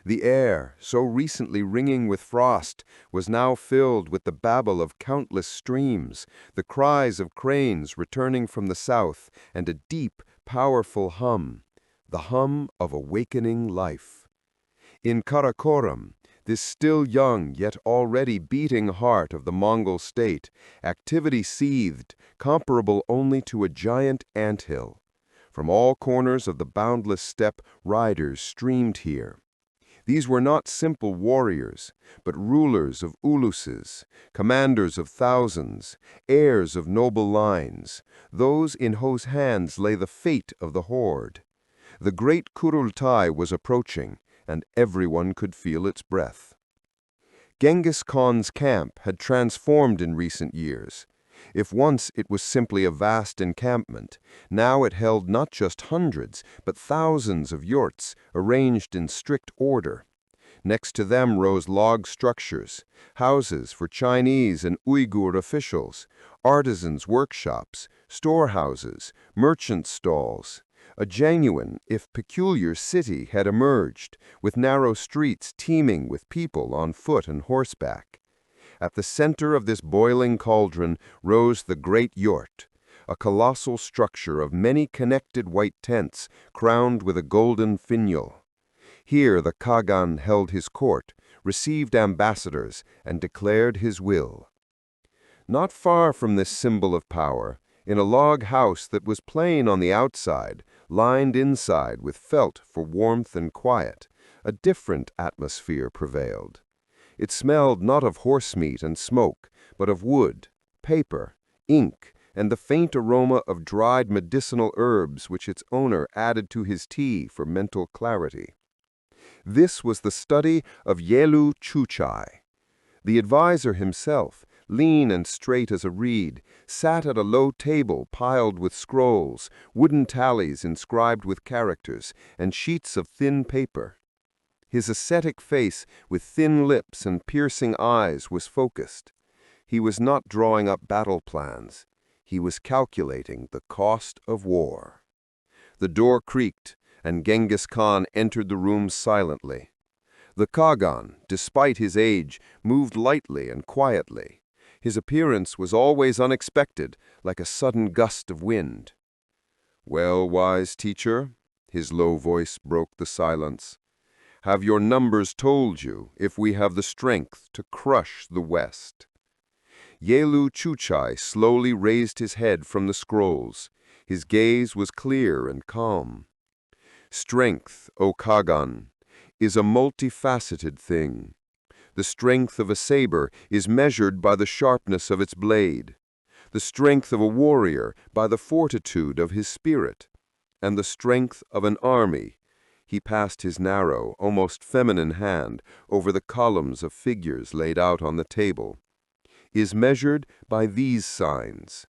The air, so recently ringing with frost, was now filled with the babble of countless streams, the cries of cranes returning from the south, and a deep, powerful hum, the hum of awakening life. In Karakoram, this still young yet already beating heart of the Mongol state, activity seethed, comparable only to a giant anthill. From all corners of the boundless steppe, riders streamed here. These were not simple warriors, but rulers of uluses, commanders of thousands, heirs of noble lines, those in whose hands lay the fate of the horde. The great Kurultai was approaching, and everyone could feel its breath. Genghis Khan's camp had transformed in recent years. If once it was simply a vast encampment, now it held not just hundreds, but thousands of yurts arranged in strict order. Next to them rose log structures, houses for Chinese and Uyghur officials, artisans' workshops, storehouses, merchant stalls. A genuine, if peculiar, city had emerged, with narrow streets teeming with people on foot and horseback. At the center of this boiling cauldron rose the great yurt, a colossal structure of many connected white tents crowned with a golden finial. Here the Khagan held his court, received ambassadors, and declared his will. Not far from this symbol of power, in a log house that was plain on the outside, lined inside with felt for warmth and quiet, a different atmosphere prevailed. It smelled not of horsemeat and smoke, but of wood, paper, ink, and the faint aroma of dried medicinal herbs which its owner added to his tea for mental clarity. This was the study of Yelu Chuchai. The advisor himself, lean and straight as a reed, sat at a low table piled with scrolls, wooden tallies inscribed with characters, and sheets of thin paper. His ascetic face, with thin lips and piercing eyes, was focused. He was not drawing up battle plans. He was calculating the cost of war. The door creaked, and Genghis Khan entered the room silently. The Khagan, despite his age, moved lightly and quietly. His appearance was always unexpected, like a sudden gust of wind. "Well, wise teacher," his low voice broke the silence, "have your numbers told you if we have the strength to crush the West?" Yelu Chuchai slowly raised his head from the scrolls. His gaze was clear and calm. "Strength, O Khagan, is a multifaceted thing. The strength of a saber is measured by the sharpness of its blade, the strength of a warrior by the fortitude of his spirit, and the strength of an army. He passed his narrow, almost feminine hand over the columns of figures laid out on the table. Is measured by these signs.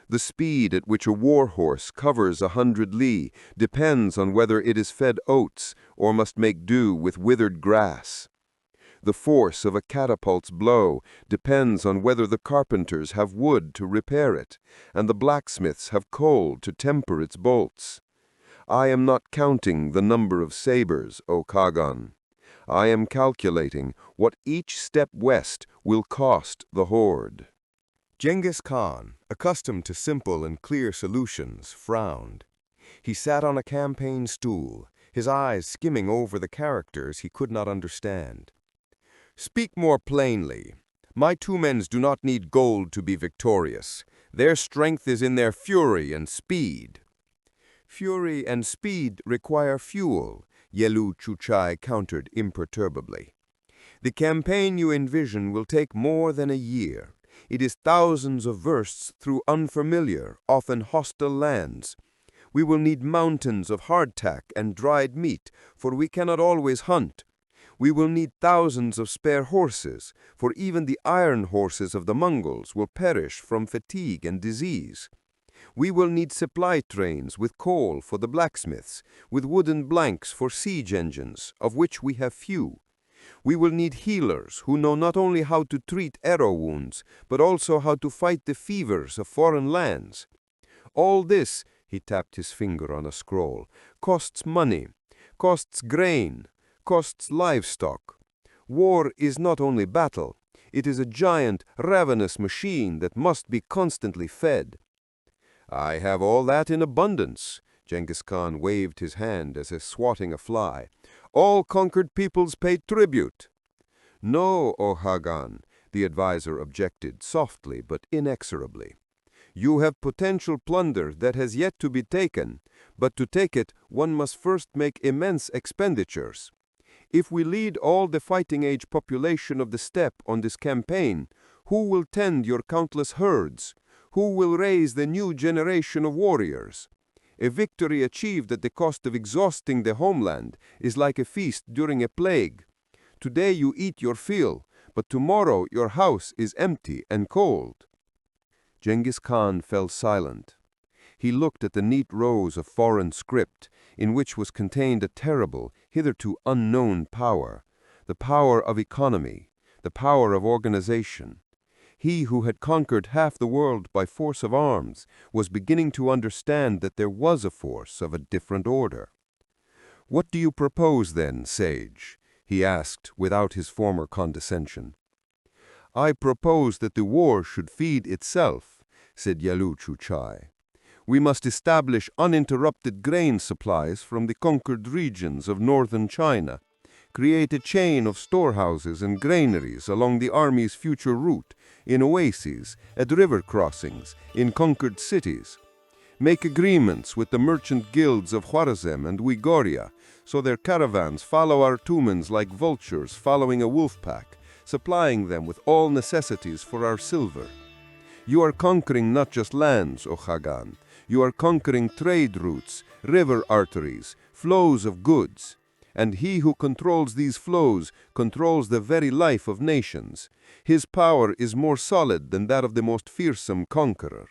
The speed at which a war horse covers 100 li depends on whether it is fed oats or must make do with withered grass. The force of a catapult's blow depends on whether the carpenters have wood to repair it, and the blacksmiths have coal to temper its bolts. I am not counting the number of sabers, O Kagan. I am calculating what each step west will cost the horde. Genghis Khan, accustomed to simple and clear solutions, frowned. He sat on a campaign stool, his eyes skimming over the characters he could not understand. Speak more plainly. My 2 men do not need gold to be victorious. Their strength is in their fury and speed. Fury and speed require fuel, Yelu Chuchai countered imperturbably. The campaign you envision will take more than a year. It is thousands of versts through unfamiliar, often hostile lands. We will need mountains of hardtack and dried meat, for we cannot always hunt. We will need thousands of spare horses, for even the iron horses of the Mongols will perish from fatigue and disease. We will need supply trains with coal for the blacksmiths, with wooden blanks for siege engines, of which we have few. We will need healers who know not only how to treat arrow wounds, but also how to fight the fevers of foreign lands. All this, he tapped his finger on a scroll, costs money, costs grain, costs livestock. War is not only battle, it is a giant, ravenous machine that must be constantly fed. I have all that in abundance. Genghis Khan waved his hand as if swatting a fly. All conquered peoples pay tribute. No, O Hagan, the advisor objected softly but inexorably. You have potential plunder that has yet to be taken, but to take it one must first make immense expenditures. If we lead all the fighting-age population of the steppe on this campaign, who will tend your countless herds? Who will raise the new generation of warriors? A victory achieved at the cost of exhausting the homeland is like a feast during a plague. Today you eat your fill, but tomorrow your house is empty and cold. Genghis Khan fell silent. He looked at the neat rows of foreign script, in which was contained a terrible, hitherto unknown power, the power of economy, the power of organization. He who had conquered half the world by force of arms was beginning to understand that there was a force of a different order. "What do you propose, then, sage?" he asked without his former condescension. "I propose that the war should feed itself," said Yelu Chuchai. "We must establish uninterrupted grain supplies from the conquered regions of northern China, create a chain of storehouses and granaries along the army's future route, in oases, at river crossings, in conquered cities. Make agreements with the merchant guilds of Khwarezm and Uigoria, so their caravans follow our tumens like vultures following a wolf pack, supplying them with all necessities for our silver. You are conquering not just lands, O Hagan. You are conquering trade routes, river arteries, flows of goods. And he who controls these flows controls the very life of nations. His power is more solid than that of the most fearsome conqueror."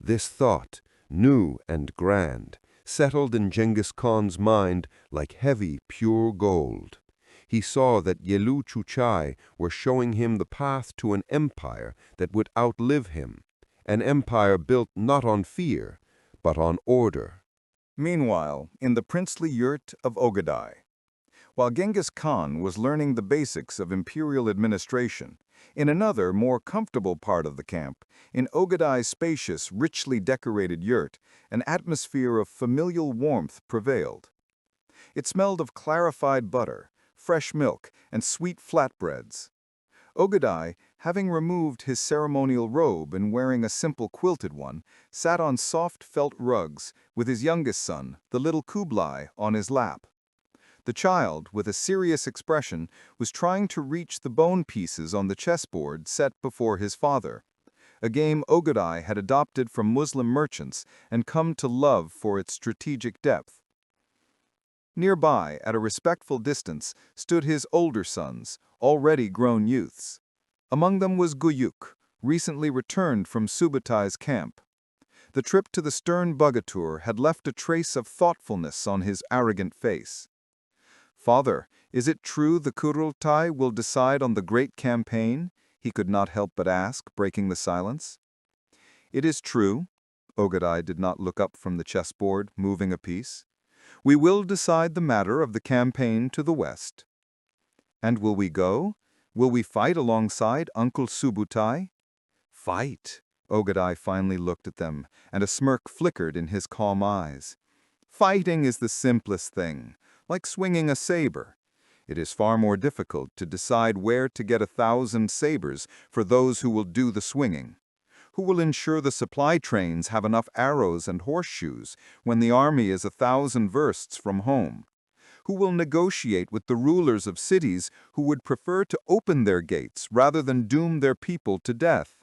This thought, new and grand, settled in Genghis Khan's mind like heavy, pure gold. He saw that Yelu Chuchai were showing him the path to an empire that would outlive him, an empire built not on fear, but on order. Meanwhile, in the princely yurt of Ogadai, while Genghis Khan was learning the basics of imperial administration, in another, more comfortable part of the camp, in Ogadai's spacious, richly decorated yurt, an atmosphere of familial warmth prevailed. It smelled of clarified butter, fresh milk, and sweet flatbreads. Ogadai, having removed his ceremonial robe and wearing a simple quilted one, sat on soft felt rugs with his youngest son, the little Kublai, on his lap. The child, with a serious expression, was trying to reach the bone pieces on the chessboard set before his father, a game Ogadai had adopted from Muslim merchants and come to love for its strategic depth. Nearby, at a respectful distance, stood his older sons, already grown youths. Among them was Guyuk, recently returned from Subutai's camp. The trip to the stern Bogatur had left a trace of thoughtfulness on his arrogant face. "Father, is it true the Kurultai will decide on the great campaign?" he could not help but ask, breaking the silence. "It is true." Ogadai did not look up from the chessboard, moving a piece. "We will decide the matter of the campaign to the west." "And will we go? Will we fight alongside Uncle Subutai?" "Fight?" Ogadai finally looked at them, and a smirk flickered in his calm eyes. "Fighting is the simplest thing, like swinging a saber. It is far more difficult to decide where to get 1,000 sabers for those who will do the swinging. Who will ensure the supply trains have enough arrows and horseshoes when the army is 1,000 versts from home? Who will negotiate with the rulers of cities who would prefer to open their gates rather than doom their people to death?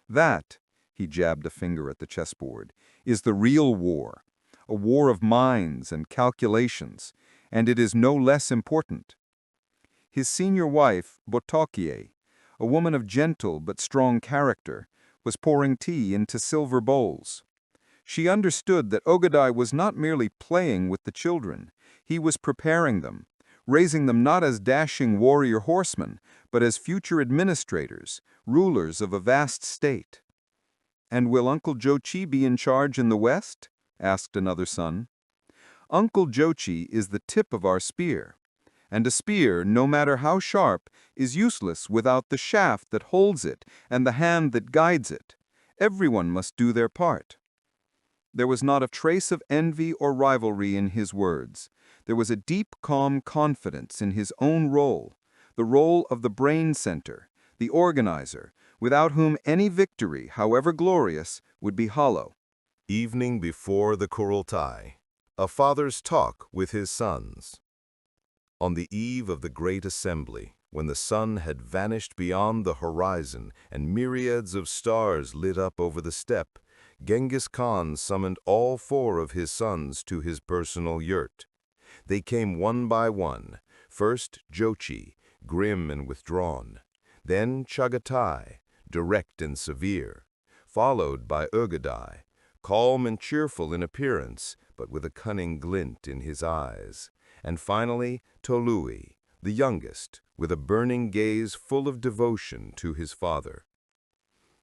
That," he jabbed a finger at the chessboard, "is the real war, a war of minds and calculations, and it is no less important." His senior wife, Botokie, a woman of gentle but strong character, was pouring tea into silver bowls. She understood that Ogadai was not merely playing with the children, he was preparing them, raising them not as dashing warrior horsemen, but as future administrators, rulers of a vast state. "And will Uncle Jochi be in charge in the west?" asked another son. "Uncle Jochi is the tip of our spear, and a spear, no matter how sharp, is useless without the shaft that holds it and the hand that guides it. Everyone must do their part." There was not a trace of envy or rivalry in his words. There was a deep, calm confidence in his own role, the role of the brain center, the organizer, without whom any victory, however glorious, would be hollow. Evening before the Kurultai, a father's talk with his sons. On the eve of the great assembly, when the sun had vanished beyond the horizon and myriads of stars lit up over the steppe, Genghis Khan summoned all 4 of his sons to his personal yurt. They came one by one, first Jochi, grim and withdrawn, then Chagatai, direct and severe, followed by Ogadai, calm and cheerful in appearance, but with a cunning glint in his eyes, and finally Tolui, the youngest, with a burning gaze full of devotion to his father.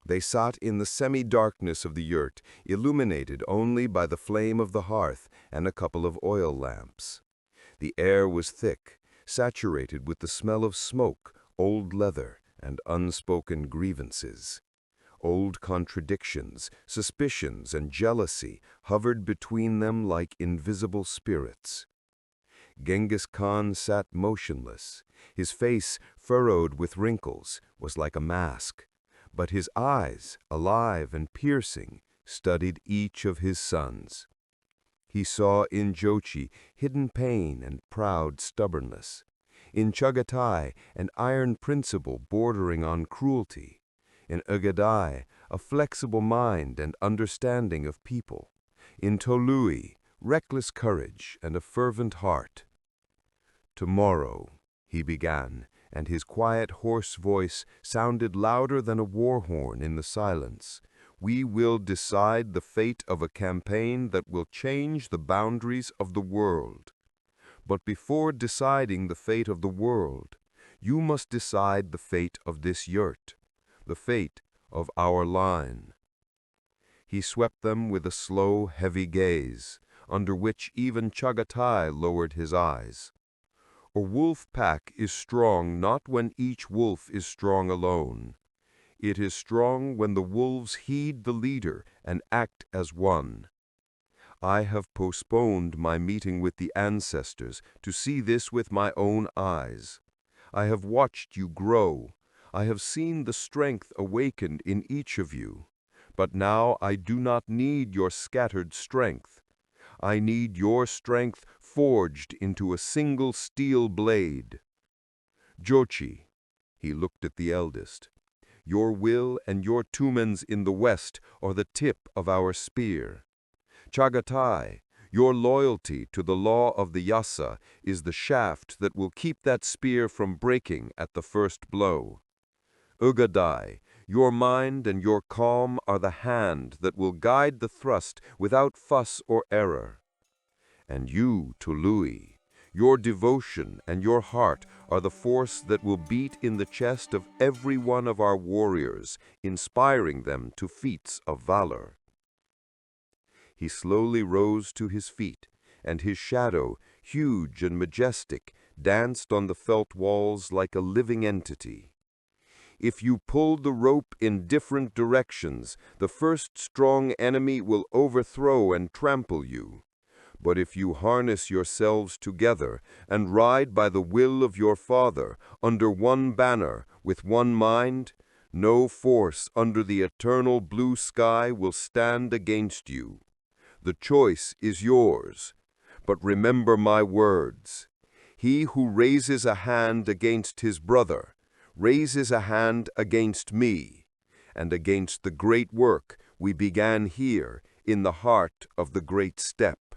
They sat in the semi-darkness of the yurt, illuminated only by the flame of the hearth and a couple of oil lamps. The air was thick, saturated with the smell of smoke, old leather, and unspoken grievances. Old contradictions, suspicions, and jealousy hovered between them like invisible spirits. Genghis Khan sat motionless. His face, furrowed with wrinkles, was like a mask, but his eyes, alive and piercing, studied each of his sons. He saw in Jochi hidden pain and proud stubbornness, in Chagatai an iron principle bordering on cruelty, in Ogadai a flexible mind and understanding of people, in Tolui reckless courage and a fervent heart. "Tomorrow," he began, and his quiet, hoarse voice sounded louder than a war horn in the silence, "we will decide the fate of a campaign that will change the boundaries of the world. But before deciding the fate of the world, you must decide the fate of this yurt, the fate of our line." He swept them with a slow, heavy gaze, under which even Chagatai lowered his eyes. "A wolf pack is strong not when each wolf is strong alone. It is strong when the wolves heed the leader and act as one. I have postponed my meeting with the ancestors to see this with my own eyes. I have watched you grow. I have seen the strength awakened in each of you. But now I do not need your scattered strength. I need your strength forged into a single steel blade. Jochi," he looked at the eldest, "your will and your tumens in the west are the tip of our spear. Chagatai, Your loyalty to the law of the Yasa is the shaft that will keep that spear from breaking at the first blow. Ugadai, your mind and your calm are the hand that will guide the thrust without fuss or error. And you, Tului, your devotion and your heart are the force that will beat in the chest of every one of our warriors, inspiring them to feats of valor. He slowly rose to his feet, and his shadow, huge and majestic, danced on the felt walls like a living entity. If you pulled the rope in different directions, the first strong enemy will overthrow and trample you. But if you harness yourselves together and ride by the will of your Father, under one banner, with one mind, no force under the eternal blue sky will stand against you. The choice is yours. But remember my words. He who raises a hand against his brother raises a hand against me, and against the great work we began here in the heart of the great steppe.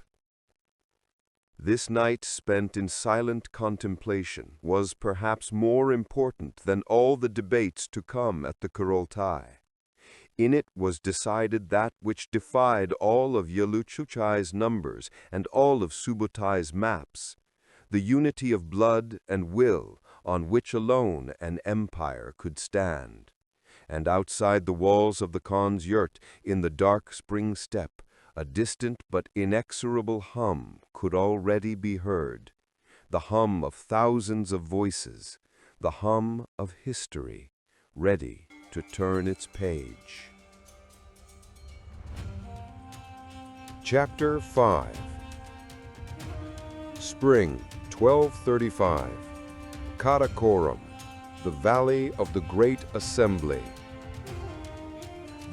This night spent in silent contemplation was perhaps more important than all the debates to come at the Kurultai. In it was decided that which defied all of Yaluchuchai's numbers and all of Subutai's maps, the unity of blood and will on which alone an empire could stand. And outside the walls of the Khan's yurt, in the dark spring steppe, a distant but inexorable hum could already be heard, the hum of thousands of voices, the hum of history, ready to turn its page. Chapter 5. Spring 1235. Karakoram, the Valley of the Great Assembly.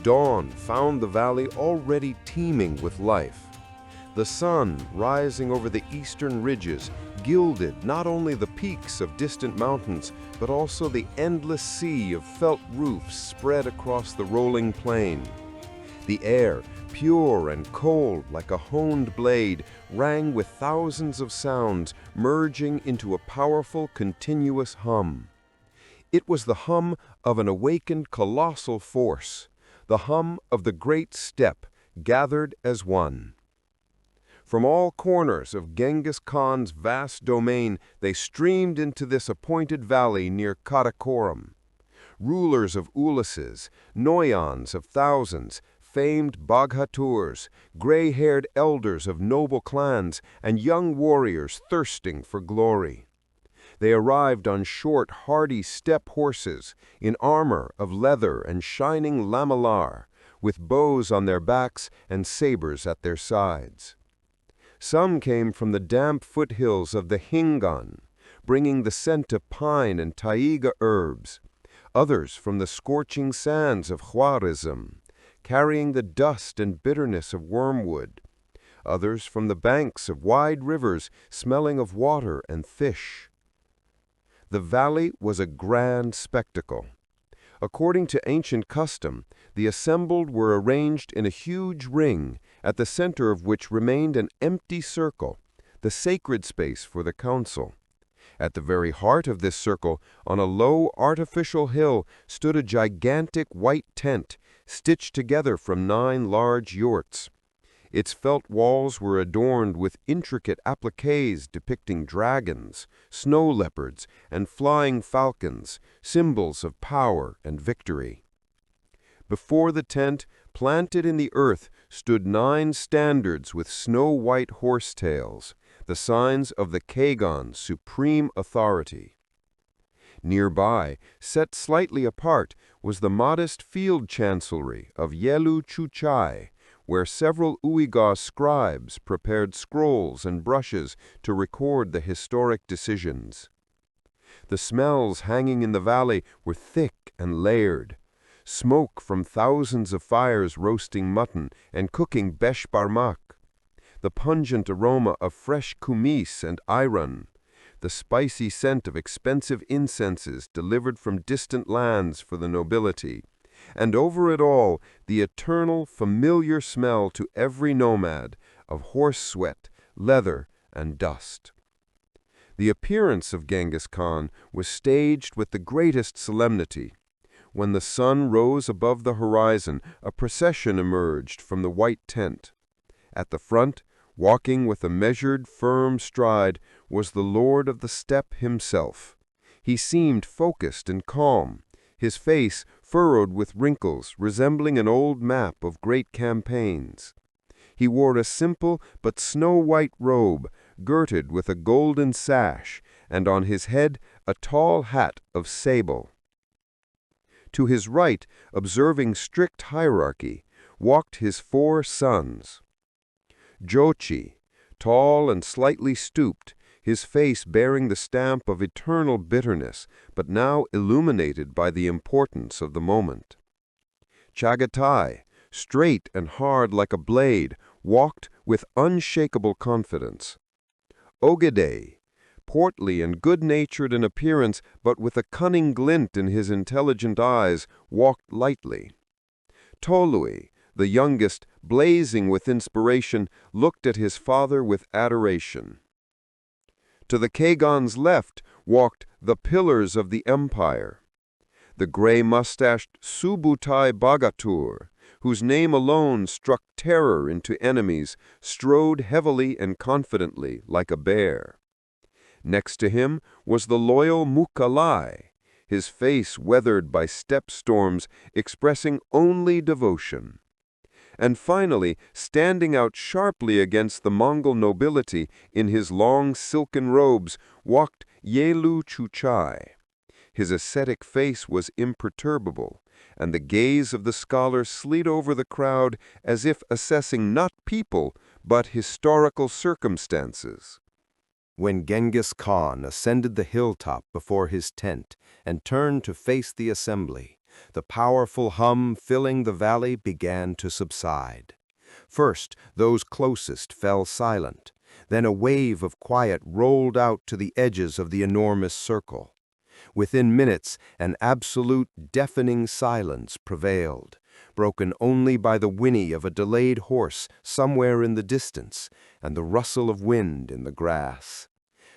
Dawn found the valley already teeming with life. The sun, rising over the eastern ridges, gilded not only the peaks of distant mountains, but also the endless sea of felt roofs spread across the rolling plain. The air, pure and cold like a honed blade, rang with thousands of sounds, merging into a powerful, continuous hum. It was the hum of an awakened colossal force, the hum of the great steppe gathered as one. From all corners of Genghis Khan's vast domain, they streamed into this appointed valley near Karakoram. Rulers of uluses, noyons of thousands, famed Baghaturs, gray-haired elders of noble clans, and young warriors thirsting for glory. They arrived on short, hardy steppe horses, in armor of leather and shining lamellar, with bows on their backs and sabers at their sides. Some came from the damp foothills of the Hingan, bringing the scent of pine and taiga herbs. Others from the scorching sands of Khwarizm, carrying the dust and bitterness of wormwood. Others from the banks of wide rivers, smelling of water and fish. The valley was a grand spectacle. According to ancient custom, the assembled were arranged in a huge ring, at the center of which remained an empty circle, the sacred space for the council. At the very heart of this circle, on a low artificial hill, stood a gigantic white tent, stitched together from 9 large yurts. Its felt walls were adorned with intricate appliques depicting dragons, snow leopards, and flying falcons, symbols of power and victory. Before the tent, planted in the earth, stood 9 standards with snow-white horsetails, the signs of the Kagan's supreme authority. Nearby, set slightly apart, was the modest field chancellery of Yelu Chuchai, where several Uighur scribes prepared scrolls and brushes to record the historic decisions. The smells hanging in the valley were thick and layered. Smoke from thousands of fires roasting mutton and cooking besh barmak. The pungent aroma of fresh kumis and ayran. The spicy scent of expensive incenses delivered from distant lands for the nobility, and over it all the eternal, familiar smell to every nomad of horse sweat, leather, and dust. The appearance of Genghis Khan was staged with the greatest solemnity. When the sun rose above the horizon, a procession emerged from the white tent. At the front, walking with a measured, firm stride, was the Lord of the Steppe himself. He seemed focused and calm, his face furrowed with wrinkles resembling an old map of great campaigns. He wore a simple but snow-white robe, girded with a golden sash, and on his head a tall hat of sable. To his right, observing strict hierarchy, walked his 4 sons. Jochi, tall and slightly stooped, his face bearing the stamp of eternal bitterness, but now illuminated by the importance of the moment. Chagatai, straight and hard like a blade, walked with unshakable confidence. Ogedei, portly and good-natured in appearance, but with a cunning glint in his intelligent eyes, walked lightly. Tolui, the youngest, blazing with inspiration, looked at his father with adoration. To the Khagan's left walked the pillars of the empire. The gray-mustached Subutai Bagatur, whose name alone struck terror into enemies, strode heavily and confidently like a bear. Next to him was the loyal Mukalai, his face weathered by steppe storms, expressing only devotion. And finally, standing out sharply against the Mongol nobility in his long silken robes, walked Yelu Chuchai. His ascetic face was imperturbable, and the gaze of the scholar slid over the crowd as if assessing not people, but historical circumstances. When Genghis Khan ascended the hilltop before his tent and turned to face the assembly, the powerful hum filling the valley began to subside. First, those closest fell silent. Then a wave of quiet rolled out to the edges of the enormous circle. Within minutes, an absolute, deafening silence prevailed, broken only by the whinny of a delayed horse somewhere in the distance and the rustle of wind in the grass.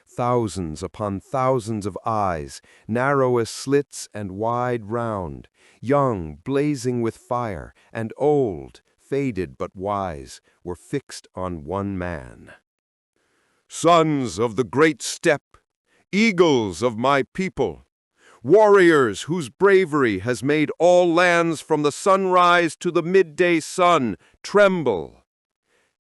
Thousands upon thousands of eyes, narrow as slits and wide round, young, blazing with fire, and old, faded but wise, were fixed on one man. "Sons of the great steppe, eagles of my people, warriors whose bravery has made all lands from the sunrise to the midday sun tremble."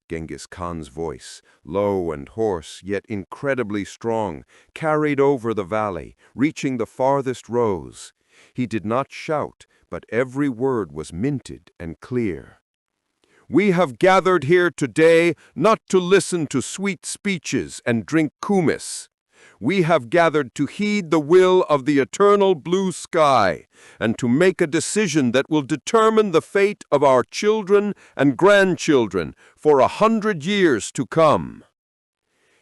Genghis Khan's voice, low and hoarse, yet incredibly strong, carried over the valley, reaching the farthest rows. He did not shout, but every word was minted and clear. "We have gathered here today not to listen to sweet speeches and drink kumis. We have gathered to heed the will of the eternal blue sky and to make a decision that will determine the fate of our children and grandchildren for 100 years to come."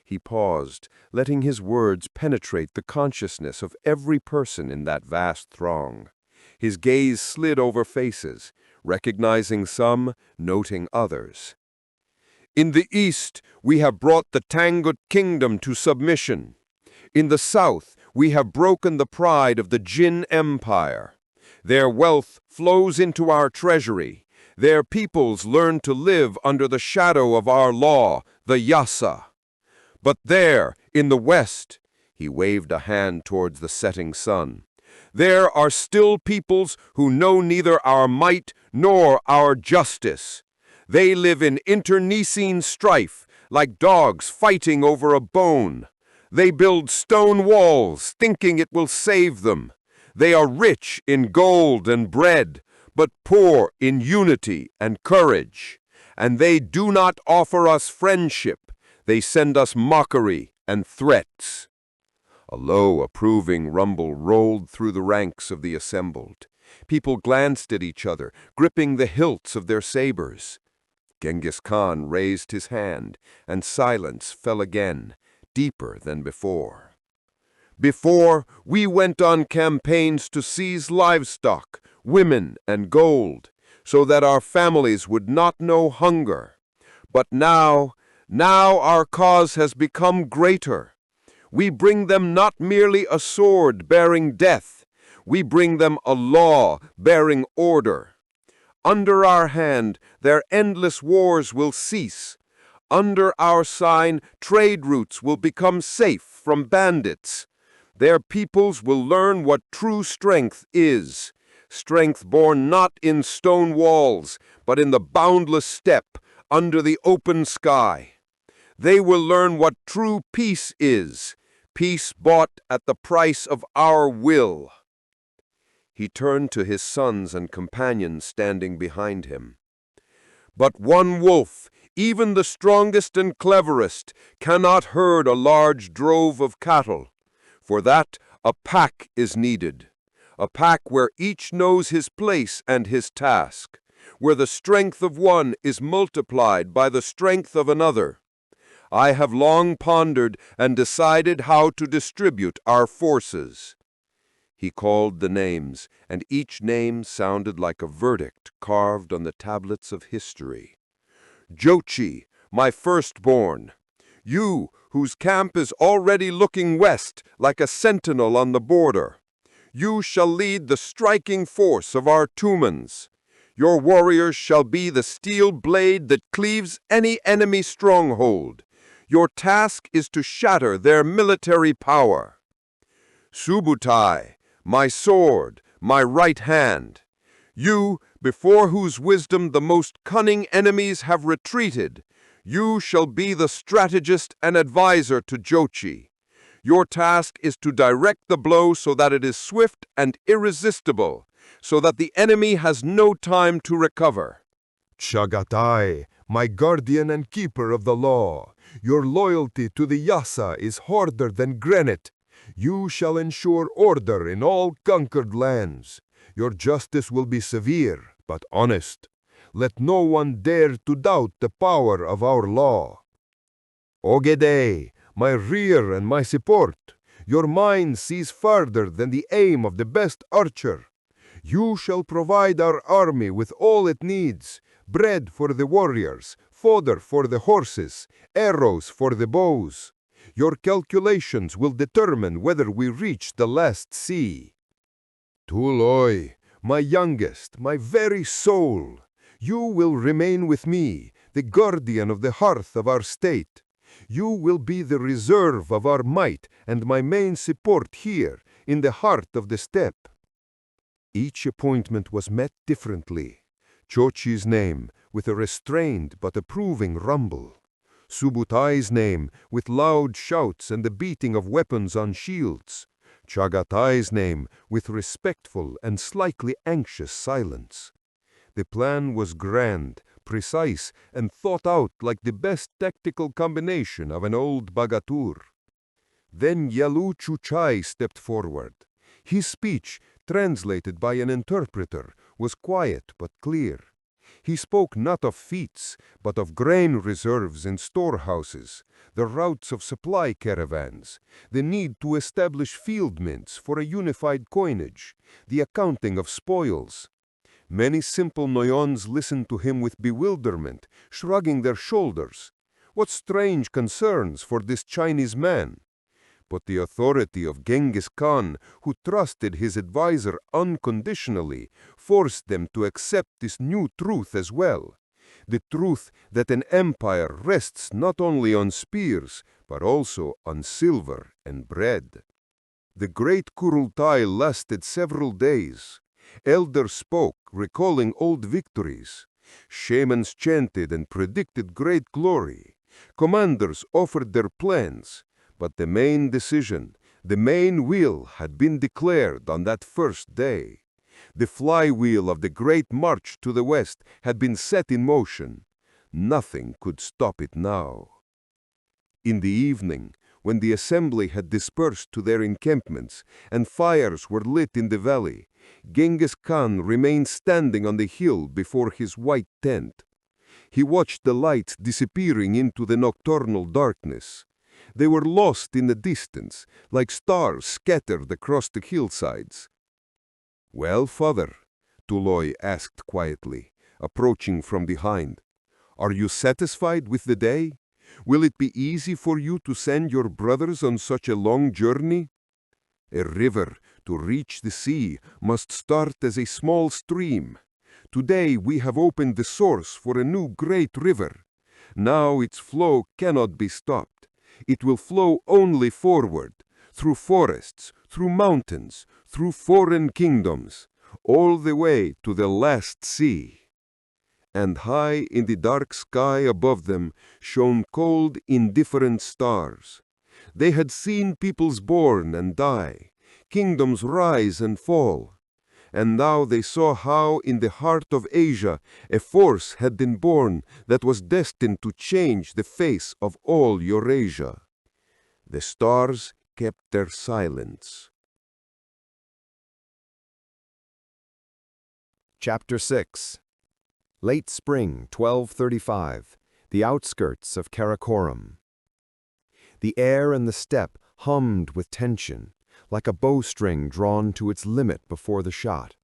He paused, letting his words penetrate the consciousness of every person in that vast throng. His gaze slid over faces, recognizing some, noting others. "In the east, we have brought the Tangut kingdom to submission. In the south, we have broken the pride of the Jin Empire. Their wealth flows into our treasury. Their peoples learn to live under the shadow of our law, the Yasa. But there, in the west," he waved a hand towards the setting sun, "there are still peoples who know neither our might nor our justice. They live in internecine strife, like dogs fighting over a bone. They build stone walls, thinking it will save them. They are rich in gold and bread, but poor in unity and courage. And they do not offer us friendship. They send us mockery and threats." A low, approving rumble rolled through the ranks of the assembled. People glanced at each other, gripping the hilts of their sabers. Genghis Khan raised his hand, and silence fell again, deeper than before. "Before, we went on campaigns to seize livestock, women, and gold, so that our families would not know hunger. But now our cause has become greater. We bring them not merely a sword bearing death, we bring them a law bearing order. Under our hand, their endless wars will cease. Under our sign, trade routes will become safe from bandits. Their peoples will learn what true strength is. Strength born not in stone walls, but in the boundless steppe, under the open sky. They will learn what true peace is, peace bought at the price of our will. He turned to his sons and companions standing behind him. But one wolf, even the strongest and cleverest, cannot herd a large drove of cattle. For that, a pack is needed. A pack where each knows his place and his task, where the strength of one is multiplied by the strength of another. I have long pondered and decided how to distribute our forces. He called the names, and each name sounded like a verdict carved on the tablets of history. Jochi, my firstborn, you whose camp is already looking west like a sentinel on the border. You shall lead the striking force of our Tumans. Your warriors shall be the steel blade that cleaves any enemy stronghold. Your task is to shatter their military power. Subutai, my sword, my right hand. You, before whose wisdom the most cunning enemies have retreated, you shall be the strategist and advisor to Jochi. Your task is to direct the blow so that it is swift and irresistible, so that the enemy has no time to recover. Chagatai, my guardian and keeper of the law, your loyalty to the Yasa is harder than granite. You shall ensure order in all conquered lands. Your justice will be severe, but honest. Let no one dare to doubt the power of our law. Ogedei, my rear and my support, your mind sees farther than the aim of the best archer. You shall provide our army with all it needs, bread for the warriors, fodder for the horses, arrows for the bows. Your calculations will determine whether we reach the last sea. Tuloi, my youngest, my very soul, you will remain with me, the guardian of the hearth of our state. You will be the reserve of our might and my main support here, in the heart of the steppe. Each appointment was met differently. Jochi's name, with a restrained but approving rumble. Subutai's name, with loud shouts and the beating of weapons on shields. Chagatai's name, with respectful and slightly anxious silence. The plan was grand, precise, and thought out like the best tactical combination of an old bagatur. Then Yalu Chuchai stepped forward. His speech, translated by an interpreter, was quiet but clear. He spoke not of feats, but of grain reserves in storehouses, the routes of supply caravans, the need to establish field mints for a unified coinage, the accounting of spoils. Many simple Noyons listened to him with bewilderment, shrugging their shoulders. What strange concerns for this Chinese man! But the authority of Genghis Khan, who trusted his advisor unconditionally, forced them to accept this new truth as well. The truth that an empire rests not only on spears, but also on silver and bread. The great Kurultai lasted several days. Elders spoke, recalling old victories. Shamans chanted and predicted great glory. Commanders offered their plans. But the main decision, the main will had been declared on that first day. The flywheel of the great march to the west had been set in motion. Nothing could stop it now. In the evening, when the assembly had dispersed to their encampments and fires were lit in the valley, Genghis Khan remained standing on the hill before his white tent. He watched the lights disappearing into the nocturnal darkness. They were lost in the distance, like stars scattered across the hillsides. "Well, father, Tuloy asked quietly, approaching from behind. "Are you satisfied with the day? Will it be easy for you to send your brothers on such a long journey? A river, to reach the sea, must start as a small stream. Today we have opened the source for a new great river. Now its flow cannot be stopped. It will flow only forward, through forests, through mountains, through foreign kingdoms, all the way to the last sea." And high in the dark sky above them shone cold, indifferent stars. They had seen peoples born and die, kingdoms rise and fall. And now they saw how in the heart of Asia a force had been born that was destined to change the face of all Eurasia. The stars kept their silence. Chapter 6. Late spring, 1235, the outskirts of Karakoram. The air and the steppe hummed with tension, like a bowstring drawn to its limit before the shot.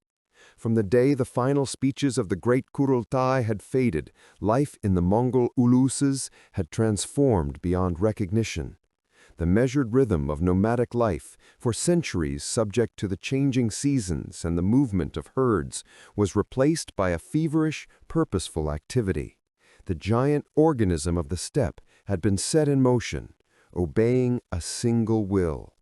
From the day the final speeches of the great Kurultai had faded, life in the Mongol uluses had transformed beyond recognition. The measured rhythm of nomadic life, for centuries subject to the changing seasons and the movement of herds, was replaced by a feverish, purposeful activity. The giant organism of the steppe had been set in motion, obeying a single will.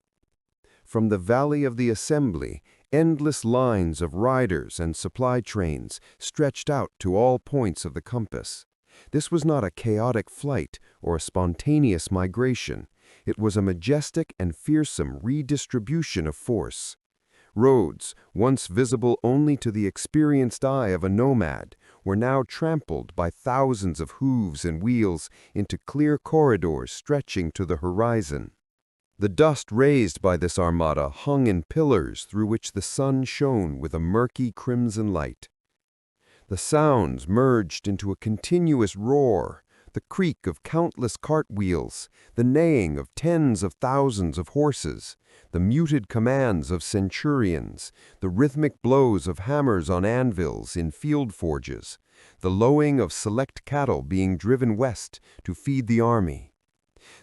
From the valley of the assembly, endless lines of riders and supply trains stretched out to all points of the compass. This was not a chaotic flight or a spontaneous migration. It was a majestic and fearsome redistribution of force. Roads, once visible only to the experienced eye of a nomad, were now trampled by thousands of hooves and wheels into clear corridors stretching to the horizon. The dust raised by this armada hung in pillars through which the sun shone with a murky crimson light. The sounds merged into a continuous roar, the creak of countless cartwheels, the neighing of tens of thousands of horses, the muted commands of centurions, the rhythmic blows of hammers on anvils in field forges, the lowing of select cattle being driven west to feed the army.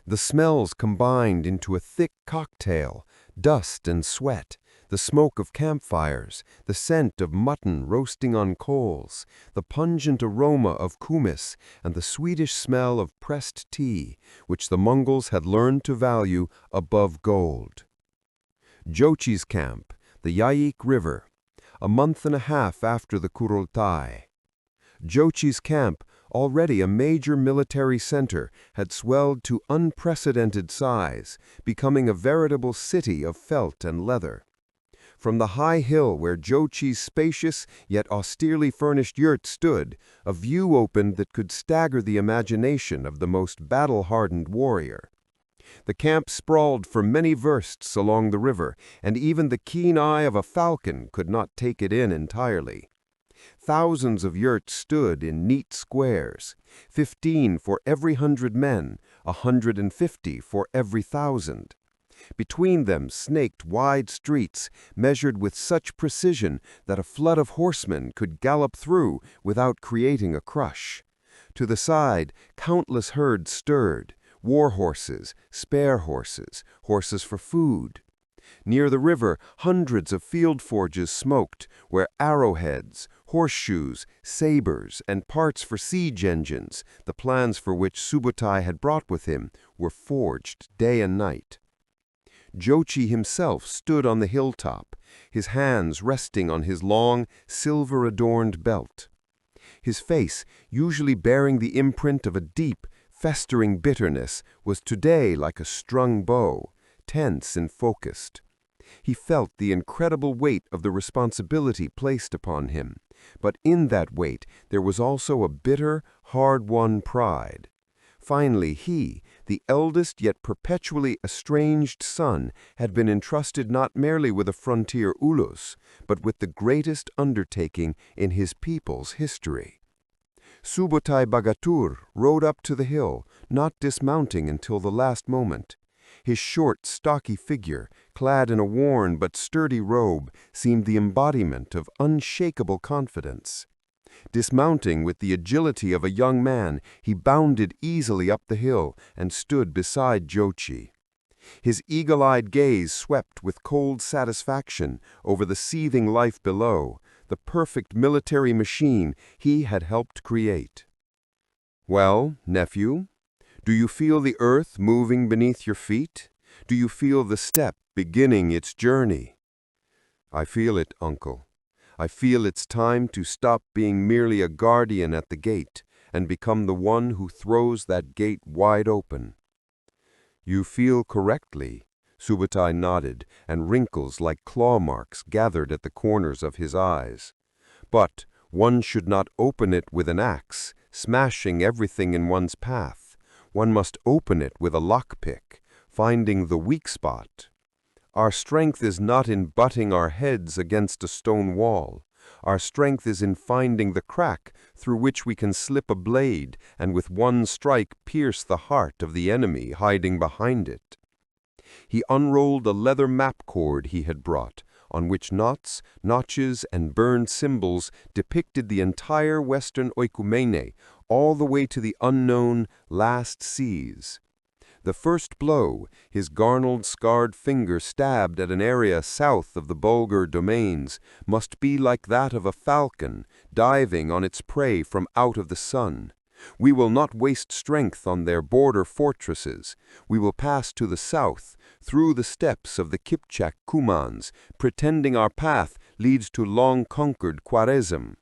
The smells combined into a thick cocktail, dust and sweat, the smoke of campfires, the scent of mutton roasting on coals, the pungent aroma of kumis, and the sweetish smell of pressed tea, which the Mongols had learned to value above gold. Jochi's camp, the Yaik River, a month and a half after the Kurultai. Jochi's camp, already a major military center, had swelled to unprecedented size, becoming a veritable city of felt and leather. From the high hill where Jochi's spacious yet austerely furnished yurt stood, a view opened that could stagger the imagination of the most battle-hardened warrior. The camp sprawled for many versts along the river, and even the keen eye of a falcon could not take it in entirely. Thousands of yurts stood in neat squares, 15 for every 100 men, 150 for every 1,000. Between them snaked wide streets, measured with such precision that a flood of horsemen could gallop through without creating a crush. To the side, countless herds stirred, war horses, spare horses, horses for food. Near the river, hundreds of field forges smoked, where arrowheads, horseshoes, sabers, and parts for siege engines, the plans for which Subutai had brought with him, were forged day and night. Jochi himself stood on the hilltop, his hands resting on his long, silver-adorned belt. His face, usually bearing the imprint of a deep, festering bitterness, was today like a strung bow, tense and focused. He felt the incredible weight of the responsibility placed upon him, but in that weight there was also a bitter, hard-won pride. Finally, he, the eldest yet perpetually estranged son, had been entrusted not merely with a frontier ulus, but with the greatest undertaking in his people's history. Subutai Bagatur rode up to the hill, not dismounting until the last moment. His short, stocky figure, clad in a worn but sturdy robe, seemed the embodiment of unshakable confidence. Dismounting with the agility of a young man, he bounded easily up the hill and stood beside Jochi. His eagle-eyed gaze swept with cold satisfaction over the seething life below, the perfect military machine he had helped create. "Well, nephew, do you feel the earth moving beneath your feet? Do you feel the steppe beginning its journey?" "I feel it, uncle. I feel it's time to stop being merely a guardian at the gate and become the one who throws that gate wide open." "You feel correctly," Subutai nodded, and wrinkles like claw marks gathered at the corners of his eyes. "But one should not open it with an axe, smashing everything in one's path. One must open it with a lockpick, finding the weak spot. Our strength is not in butting our heads against a stone wall. Our strength is in finding the crack through which we can slip a blade and with one strike pierce the heart of the enemy hiding behind it." He unrolled a leather map cord he had brought, on which knots, notches, and burned symbols depicted the entire Western oikumene, all the way to the unknown last seas. The first blow, his garnered, scarred finger stabbed at an area south of the Bulgar domains, must be like that of a falcon diving on its prey from out of the sun. We will not waste strength on their border fortresses. We will pass to the south, through the steppes of the Kipchak Kumans, pretending our path leads to long-conquered Khwarezm.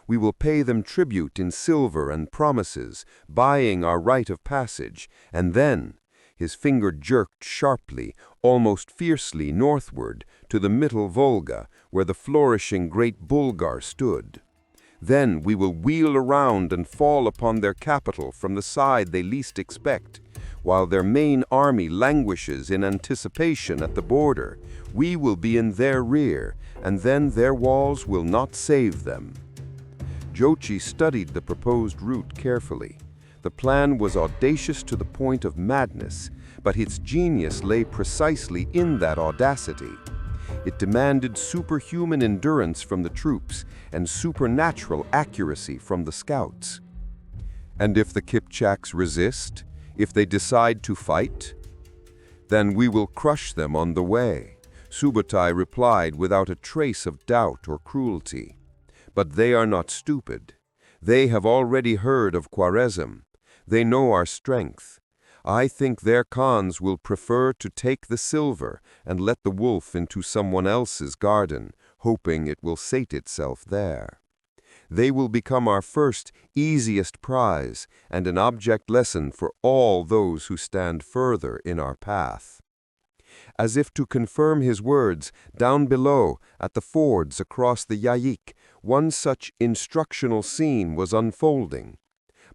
We will pay them tribute in silver and promises, buying our right of passage, and then, his finger jerked sharply, almost fiercely northward, to the Middle Volga, where the flourishing Great Bulgar stood. Then we will wheel around and fall upon their capital from the side they least expect. While their main army languishes in anticipation at the border, we will be in their rear, and then their walls will not save them. Jochi studied the proposed route carefully. The plan was audacious to the point of madness, but its genius lay precisely in that audacity. It demanded superhuman endurance from the troops and supernatural accuracy from the scouts. "And if the Kipchaks resist? If they decide to fight?" "Then we will crush them on the way," Subutai replied without a trace of doubt or cruelty. "But they are not stupid. They have already heard of Khwarezm. They know our strength. I think their Khans will prefer to take the silver and let the wolf into someone else's garden, hoping it will sate itself there. They will become our first, easiest prize and an object lesson for all those who stand further in our path." As if to confirm his words, down below, at the fords across the Yayik, one such instructional scene was unfolding.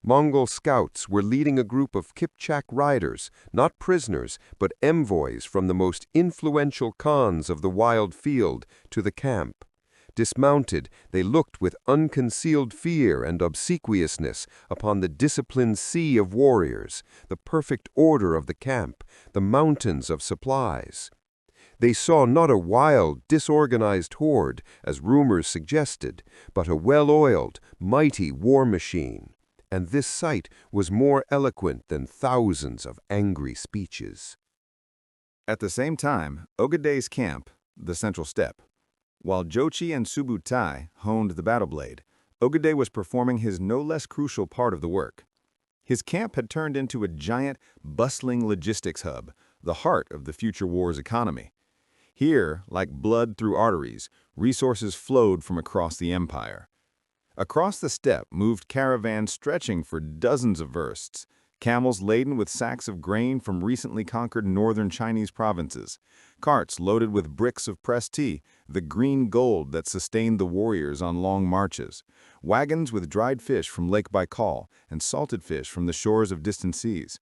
Mongol scouts were leading a group of Kipchak riders, not prisoners, but envoys from the most influential Khans of the wild field, to the camp. Dismounted, they looked with unconcealed fear and obsequiousness upon the disciplined sea of warriors, the perfect order of the camp, the mountains of supplies. They saw not a wild, disorganized horde, as rumors suggested, but a well-oiled, mighty war machine. And this sight was more eloquent than thousands of angry speeches. At the same time, Ogedei's camp, the central steppe. While Jochi and Subutai honed the battle blade, Ogedei was performing his no less crucial part of the work. His camp had turned into a giant, bustling logistics hub, the heart of the future war's economy. Here, like blood through arteries, resources flowed from across the empire. Across the steppe moved caravans stretching for dozens of versts, camels laden with sacks of grain from recently conquered northern Chinese provinces, carts loaded with bricks of pressed tea, the green gold that sustained the warriors on long marches, wagons with dried fish from Lake Baikal and salted fish from the shores of distant seas.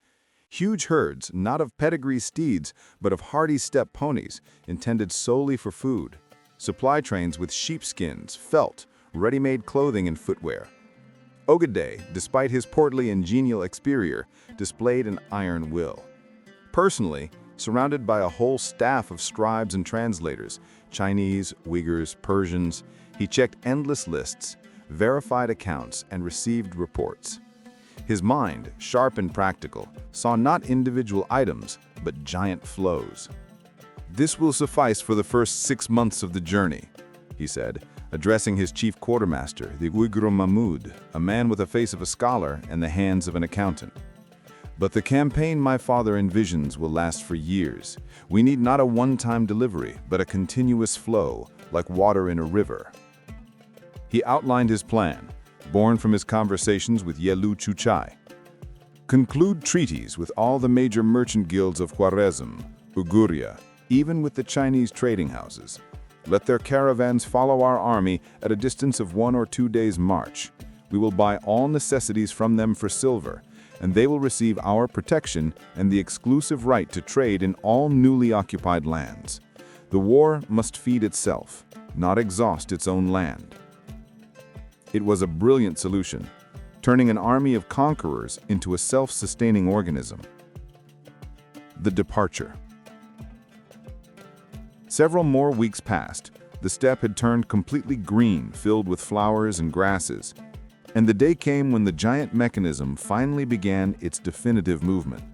Huge herds, not of pedigree steeds, but of hardy steppe ponies, intended solely for food. Supply trains with sheepskins, felt, ready-made clothing and footwear. Ogedei, despite his portly and genial exterior, displayed an iron will. Personally, surrounded by a whole staff of scribes and translators, Chinese, Uyghurs, Persians. He checked endless lists, verified accounts, and received reports. His mind, sharp and practical, saw not individual items, but giant flows. "This will suffice for the first 6 months of the journey," he said, addressing his chief quartermaster, the Uyghur Mahmud, a man with the face of a scholar and the hands of an accountant. "But the campaign my father envisions will last for years. We need not a one-time delivery, but a continuous flow, like water in a river." He outlined his plan, born from his conversations with Yelu Chuchai. "Conclude treaties with all the major merchant guilds of Khwarezm, Uguria, even with the Chinese trading houses. Let their caravans follow our army at a distance of 1 or 2 days' march. We will buy all necessities from them for silver, and they will receive our protection and the exclusive right to trade in all newly occupied lands. The war must feed itself, not exhaust its own land." It was a brilliant solution, turning an army of conquerors into a self-sustaining organism. The departure. Several more weeks passed. The steppe had turned completely green, filled with flowers and grasses. And the day came when the giant mechanism finally began its definitive movement.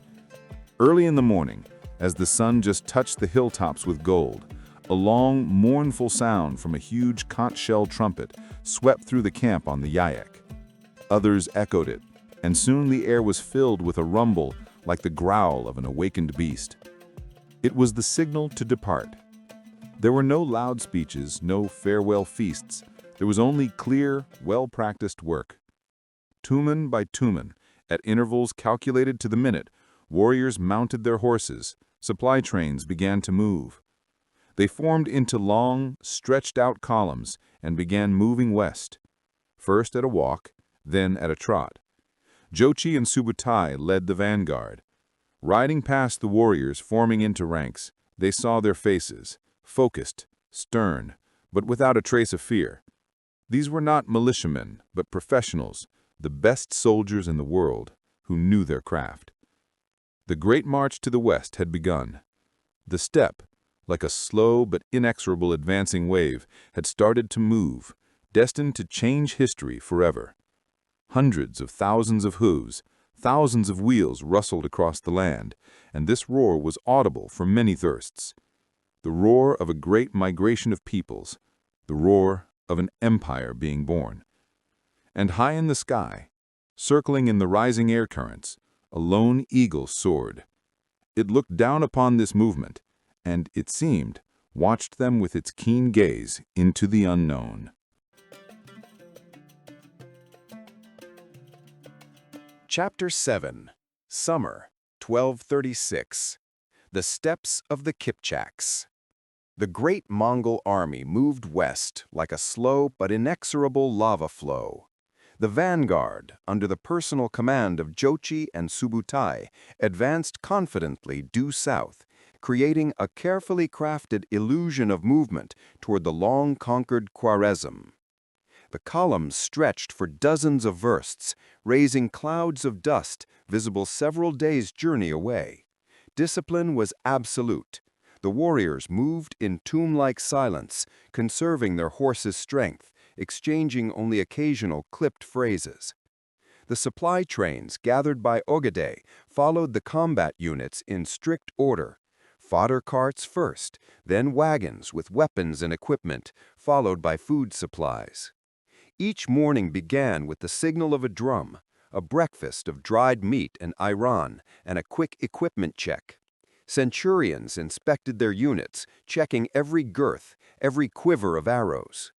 Early in the morning, as the sun just touched the hilltops with gold, a long, mournful sound from a huge conch shell trumpet swept through the camp on the Yayak. Others echoed it, and soon the air was filled with a rumble like the growl of an awakened beast. It was the signal to depart. There were no loud speeches, no farewell feasts. There was only clear, well-practiced work. Tumen by tumen, at intervals calculated to the minute, warriors mounted their horses, supply trains began to move. They formed into long, stretched-out columns and began moving west, first at a walk, then at a trot. Jochi and Subutai led the vanguard. Riding past the warriors forming into ranks, they saw their faces, focused, stern, but without a trace of fear. These were not militiamen, but professionals, the best soldiers in the world, who knew their craft. The great march to the west had begun. The steppe, like a slow but inexorable advancing wave, had started to move, destined to change history forever. Hundreds of thousands of hooves, thousands of wheels rustled across the land, and this roar was audible for many thirsts. The roar of a great migration of peoples, the roar of an empire being born. And high in the sky, circling in the rising air currents, a lone eagle soared. It looked down upon this movement, and, it seemed, watched them with its keen gaze into the unknown. Chapter 7. Summer, 1236. The Steppes of the Kipchaks. The great Mongol army moved west like a slow but inexorable lava flow. The vanguard, under the personal command of Jochi and Subutai, advanced confidently due south, creating a carefully crafted illusion of movement toward the long-conquered Khwarezm. The columns stretched for dozens of versts, raising clouds of dust visible several days' journey away. Discipline was absolute. The warriors moved in tomb-like silence, conserving their horses' strength, exchanging only occasional clipped phrases. The supply trains gathered by Ogedei followed the combat units in strict order. Fodder carts first, then wagons with weapons and equipment, followed by food supplies. Each morning began with the signal of a drum, a breakfast of dried meat and ayran, and a quick equipment check. Centurions inspected their units, checking every girth, every quiver of arrows.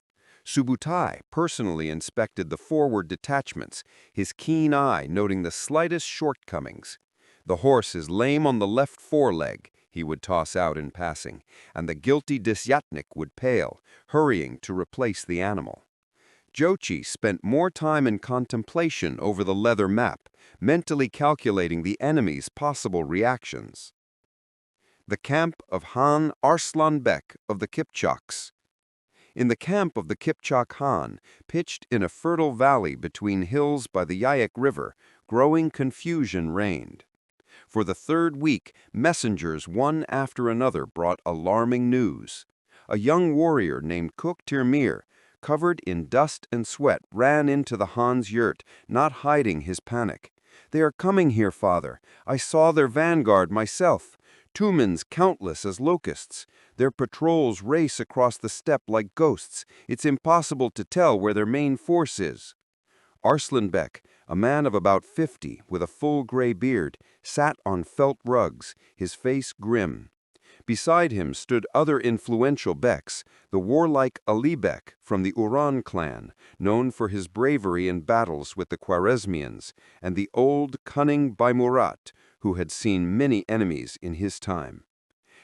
Subutai personally inspected the forward detachments, his keen eye noting the slightest shortcomings. "The horse is lame on the left foreleg," he would toss out in passing, and the guilty Disyatnik would pale, hurrying to replace the animal. Jochi spent more time in contemplation over the leather map, mentally calculating the enemy's possible reactions. The camp of Han Arslanbek of the Kipchaks. In the camp of the Kipchak Khan, pitched in a fertile valley between hills by the Yayak River, growing confusion reigned. For the third week, messengers one after another brought alarming news. A young warrior named Kuk Tirmir, covered in dust and sweat, ran into the Han's yurt, not hiding his panic. "They are coming here, father. I saw their vanguard myself. Tumens countless as locusts. Their patrols race across the steppe like ghosts. It's impossible to tell where their main force is." Arslanbek, a man of about 50, with a full gray beard, sat on felt rugs, his face grim. Beside him stood other influential Beks, the warlike Ali Bek from the Uran clan, known for his bravery in battles with the Khwarezmians, and the old, cunning Baimurat, who had seen many enemies in his time.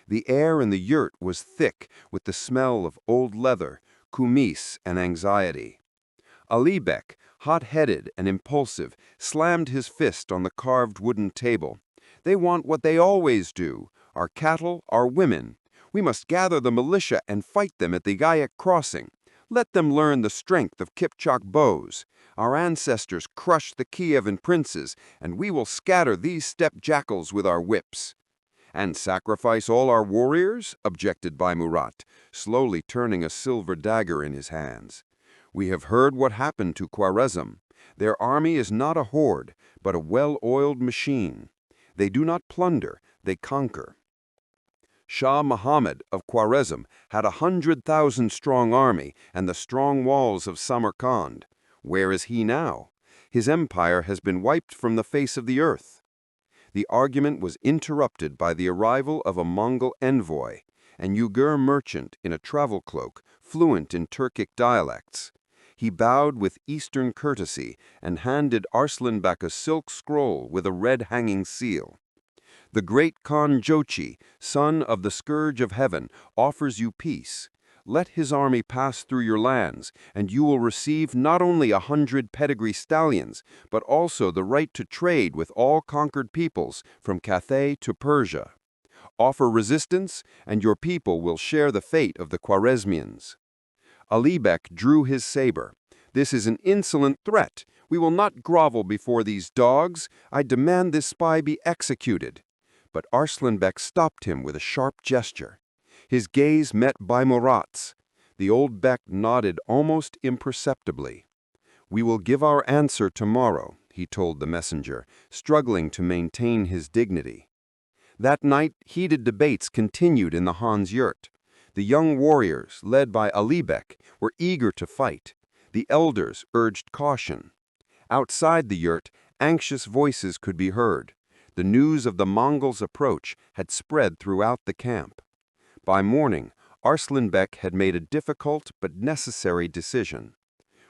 The air in the yurt was thick with the smell of old leather, kumis, and anxiety. Ali Bek, hot-headed and impulsive, slammed his fist on the carved wooden table. "They want what they always do. Our cattle, our women. We must gather the militia and fight them at the Gayak crossing. Let them learn the strength of Kipchak bows. Our ancestors crushed the Kievan princes, and we will scatter these steppe jackals with our whips." "And sacrifice all our warriors?" objected Baimurat, slowly turning a silver dagger in his hands. "We have heard what happened to Khwarezm. Their army is not a horde, but a well-oiled machine. They do not plunder, they conquer. Shah Muhammad of Khwarezm had 100,000-strong army and the strong walls of Samarkand. Where is he now? His empire has been wiped from the face of the earth." The argument was interrupted by the arrival of a Mongol envoy, an Uyghur merchant in a travel cloak, fluent in Turkic dialects. He bowed with Eastern courtesy and handed Arslanbek a silk scroll with a red hanging seal. "The great Khan Jochi, son of the Scourge of Heaven, offers you peace. Let his army pass through your lands, and you will receive not only 100 pedigree stallions, but also the right to trade with all conquered peoples, from Cathay to Persia. Offer resistance, and your people will share the fate of the Khwarezmians." Ali Bek drew his saber. "This is an insolent threat. We will not grovel before these dogs. I demand this spy be executed." But Arslanbek stopped him with a sharp gesture. His gaze met Baimurat's. The old Bek nodded almost imperceptibly. "We will give our answer tomorrow," he told the messenger, struggling to maintain his dignity. That night, heated debates continued in the Han's yurt. The young warriors, led by Ali Bek, were eager to fight. The elders urged caution. Outside the yurt, anxious voices could be heard. The news of the Mongols' approach had spread throughout the camp. By morning, Arslanbek had made a difficult but necessary decision.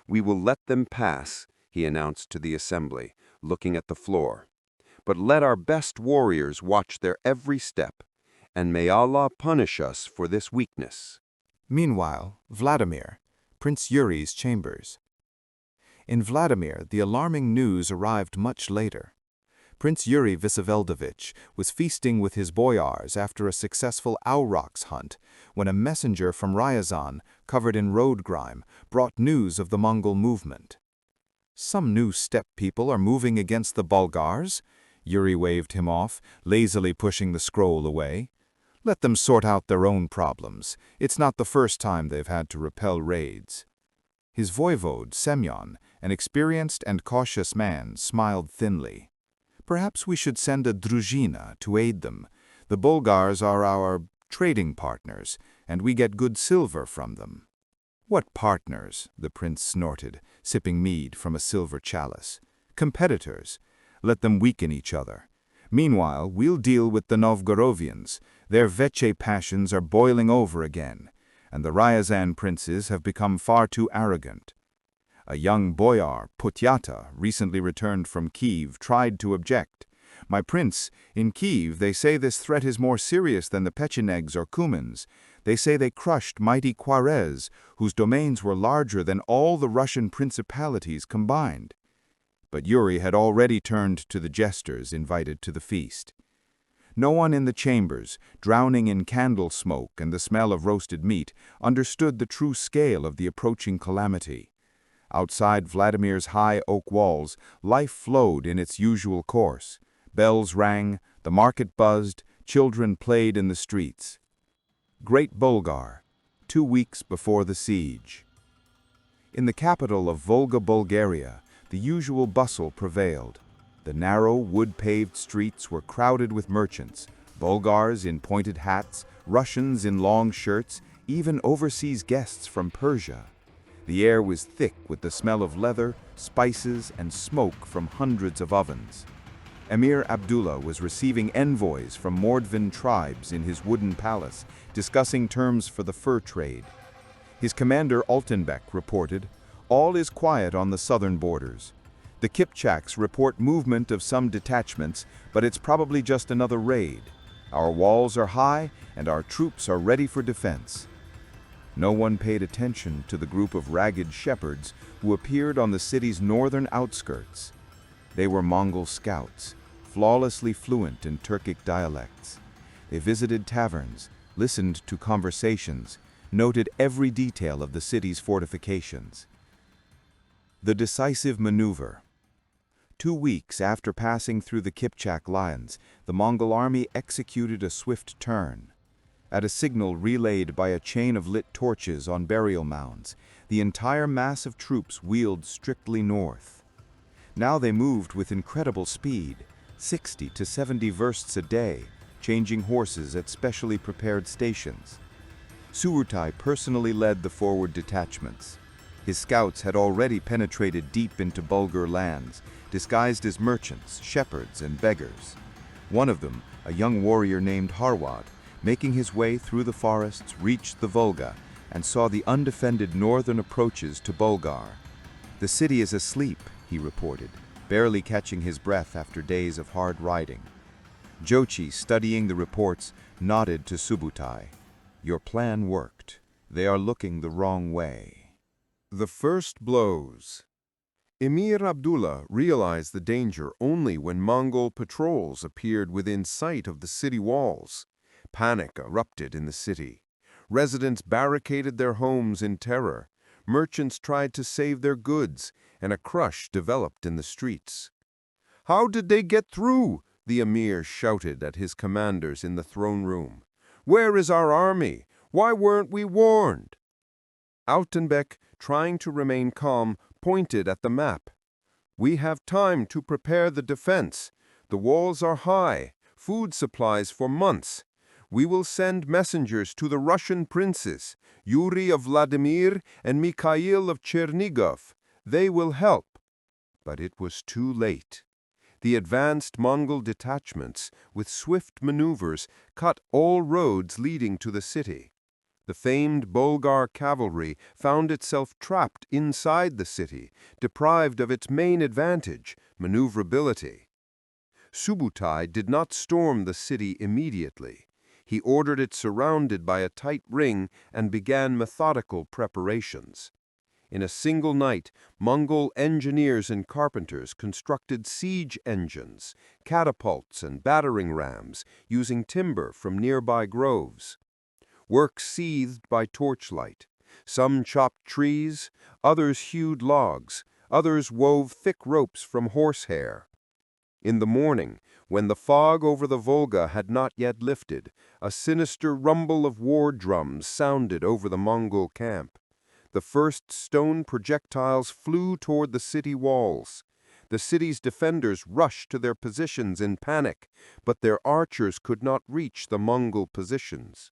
"We will let them pass," he announced to the assembly, looking at the floor. "But let our best warriors watch their every step, and may Allah punish us for this weakness." Meanwhile, Vladimir, Prince Yuri's chambers. In Vladimir, the alarming news arrived much later. Prince Yuri Vseveldovich was feasting with his boyars after a successful aurochs hunt when a messenger from Ryazan, covered in road grime, brought news of the Mongol movement. "Some new steppe people are moving against the Bulgars?" Yuri waved him off, lazily pushing the scroll away. "Let them sort out their own problems. It's not the first time they've had to repel raids." His voivode, Semyon, an experienced and cautious man, smiled thinly. "Perhaps we should send a druzhina to aid them. The Bulgars are our trading partners, and we get good silver from them." "What partners?" the prince snorted, sipping mead from a silver chalice. "Competitors. Let them weaken each other. Meanwhile, we'll deal with the Novgorovians. Their Veche passions are boiling over again, and the Ryazan princes have become far too arrogant." A young boyar, Putyata, recently returned from Kiev, tried to object. "My prince, in Kiev they say this threat is more serious than the Pechenegs or Cumans. They say they crushed mighty Khwarez, whose domains were larger than all the Russian principalities combined." But Yuri had already turned to the jesters invited to the feast. No one in the chambers, drowning in candle smoke and the smell of roasted meat, understood the true scale of the approaching calamity. Outside Vladimir's high oak walls, life flowed in its usual course. Bells rang, the market buzzed, children played in the streets. Great Bulgar, 2 weeks before the siege. In the capital of Volga, Bulgaria, the usual bustle prevailed. The narrow, wood-paved streets were crowded with merchants, Bulgars in pointed hats, Russians in long shirts, even overseas guests from Persia. The air was thick with the smell of leather, spices, and smoke from hundreds of ovens. Emir Abdullah was receiving envoys from Mordvin tribes in his wooden palace, discussing terms for the fur trade. His commander Altenbek reported, "All is quiet on the southern borders. The Kipchaks report movement of some detachments, but it's probably just another raid. Our walls are high, and our troops are ready for defense." No one paid attention to the group of ragged shepherds who appeared on the city's northern outskirts. They were Mongol scouts, flawlessly fluent in Turkic dialects. They visited taverns, listened to conversations, noted every detail of the city's fortifications. The decisive maneuver. 2 weeks after passing through the Kipchak lines, the Mongol army executed a swift turn. At a signal relayed by a chain of lit torches on burial mounds, the entire mass of troops wheeled strictly north. Now they moved with incredible speed, 60 to 70 versts a day, changing horses at specially prepared stations. Subutai personally led the forward detachments. His scouts had already penetrated deep into Bulgar lands, disguised as merchants, shepherds, and beggars. One of them, a young warrior named Harwad, making his way through the forests, reached the Volga and saw the undefended northern approaches to Bulgar. "The city is asleep," he reported, barely catching his breath after days of hard riding. Jochi, studying the reports, nodded to Subutai. "Your plan worked. They are looking the wrong way." The first blows. Emir Abdullah realized the danger only when Mongol patrols appeared within sight of the city walls. Panic erupted in the city. Residents barricaded their homes in terror. Merchants tried to save their goods, and a crush developed in the streets. "How did they get through?" the emir shouted at his commanders in the throne room. "Where is our army? Why weren't we warned?" Altenbek, trying to remain calm, pointed at the map. "We have time to prepare the defense. The walls are high, food supplies for months. We will send messengers to the Russian princes, Yuri of Vladimir and Mikhail of Chernigov. They will help." But it was too late. The advanced Mongol detachments, with swift maneuvers, cut all roads leading to the city. The famed Bulgar cavalry found itself trapped inside the city, deprived of its main advantage, maneuverability. Subutai did not storm the city immediately. He ordered it surrounded by a tight ring and began methodical preparations. In a single night, Mongol engineers and carpenters constructed siege engines, catapults, and battering rams using timber from nearby groves. Work seethed by torchlight. Some chopped trees, others hewed logs, others wove thick ropes from horsehair. In the morning, when the fog over the Volga had not yet lifted, a sinister rumble of war drums sounded over the Mongol camp. The first stone projectiles flew toward the city walls. The city's defenders rushed to their positions in panic, but their archers could not reach the Mongol positions.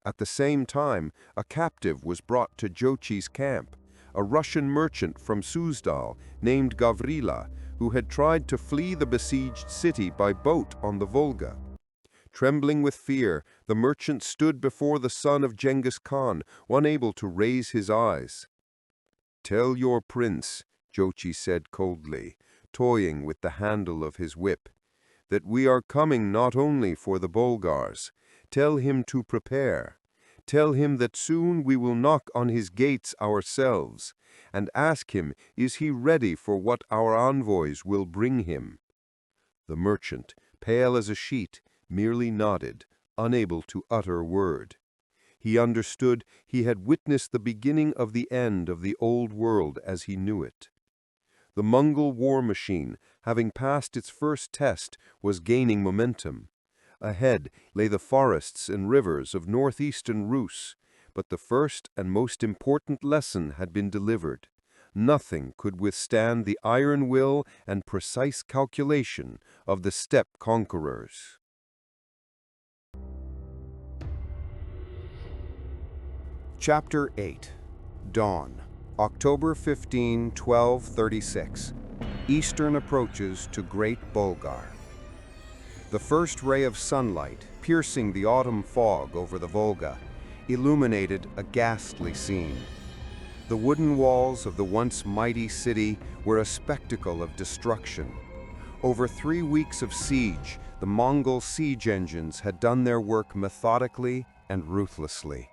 At the same time, a captive was brought to Jochi's camp, a Russian merchant from Suzdal named Gavrila, who had tried to flee the besieged city by boat on the Volga. Trembling with fear, the merchant stood before the son of Genghis Khan, unable to raise his eyes. "Tell your prince," Jochi said coldly, toying with the handle of his whip, "that we are coming not only for the Bulgars. Tell him to prepare. Tell him that soon we will knock on his gates ourselves, and ask him, is he ready for what our envoys will bring him?" The merchant, pale as a sheet, merely nodded, unable to utter a word. He understood he had witnessed the beginning of the end of the old world as he knew it. The Mongol war machine, having passed its first test, was gaining momentum. Ahead lay the forests and rivers of northeastern Rus, but the first and most important lesson had been delivered. Nothing could withstand the iron will and precise calculation of the steppe conquerors. Chapter 8. Dawn, October 15, 1236. Eastern approaches to Great Bulgar. The first ray of sunlight, piercing the autumn fog over the Volga, illuminated a ghastly scene. The wooden walls of the once mighty city were a spectacle of destruction. Over 3 weeks of siege, the Mongol siege engines had done their work methodically and ruthlessly.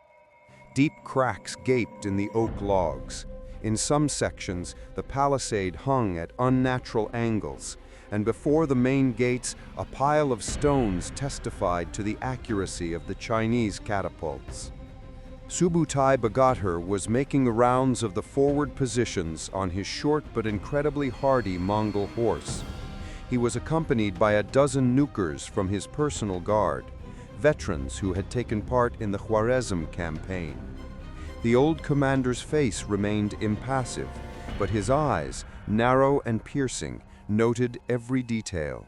Deep cracks gaped in the oak logs. In some sections, the palisade hung at unnatural angles, and before the main gates, a pile of stones testified to the accuracy of the Chinese catapults. Subutai Bagatur was making the rounds of the forward positions on his short but incredibly hardy Mongol horse. He was accompanied by a dozen nukers from his personal guard, veterans who had taken part in the Khwarezm campaign. The old commander's face remained impassive, but his eyes, narrow and piercing, noted every detail.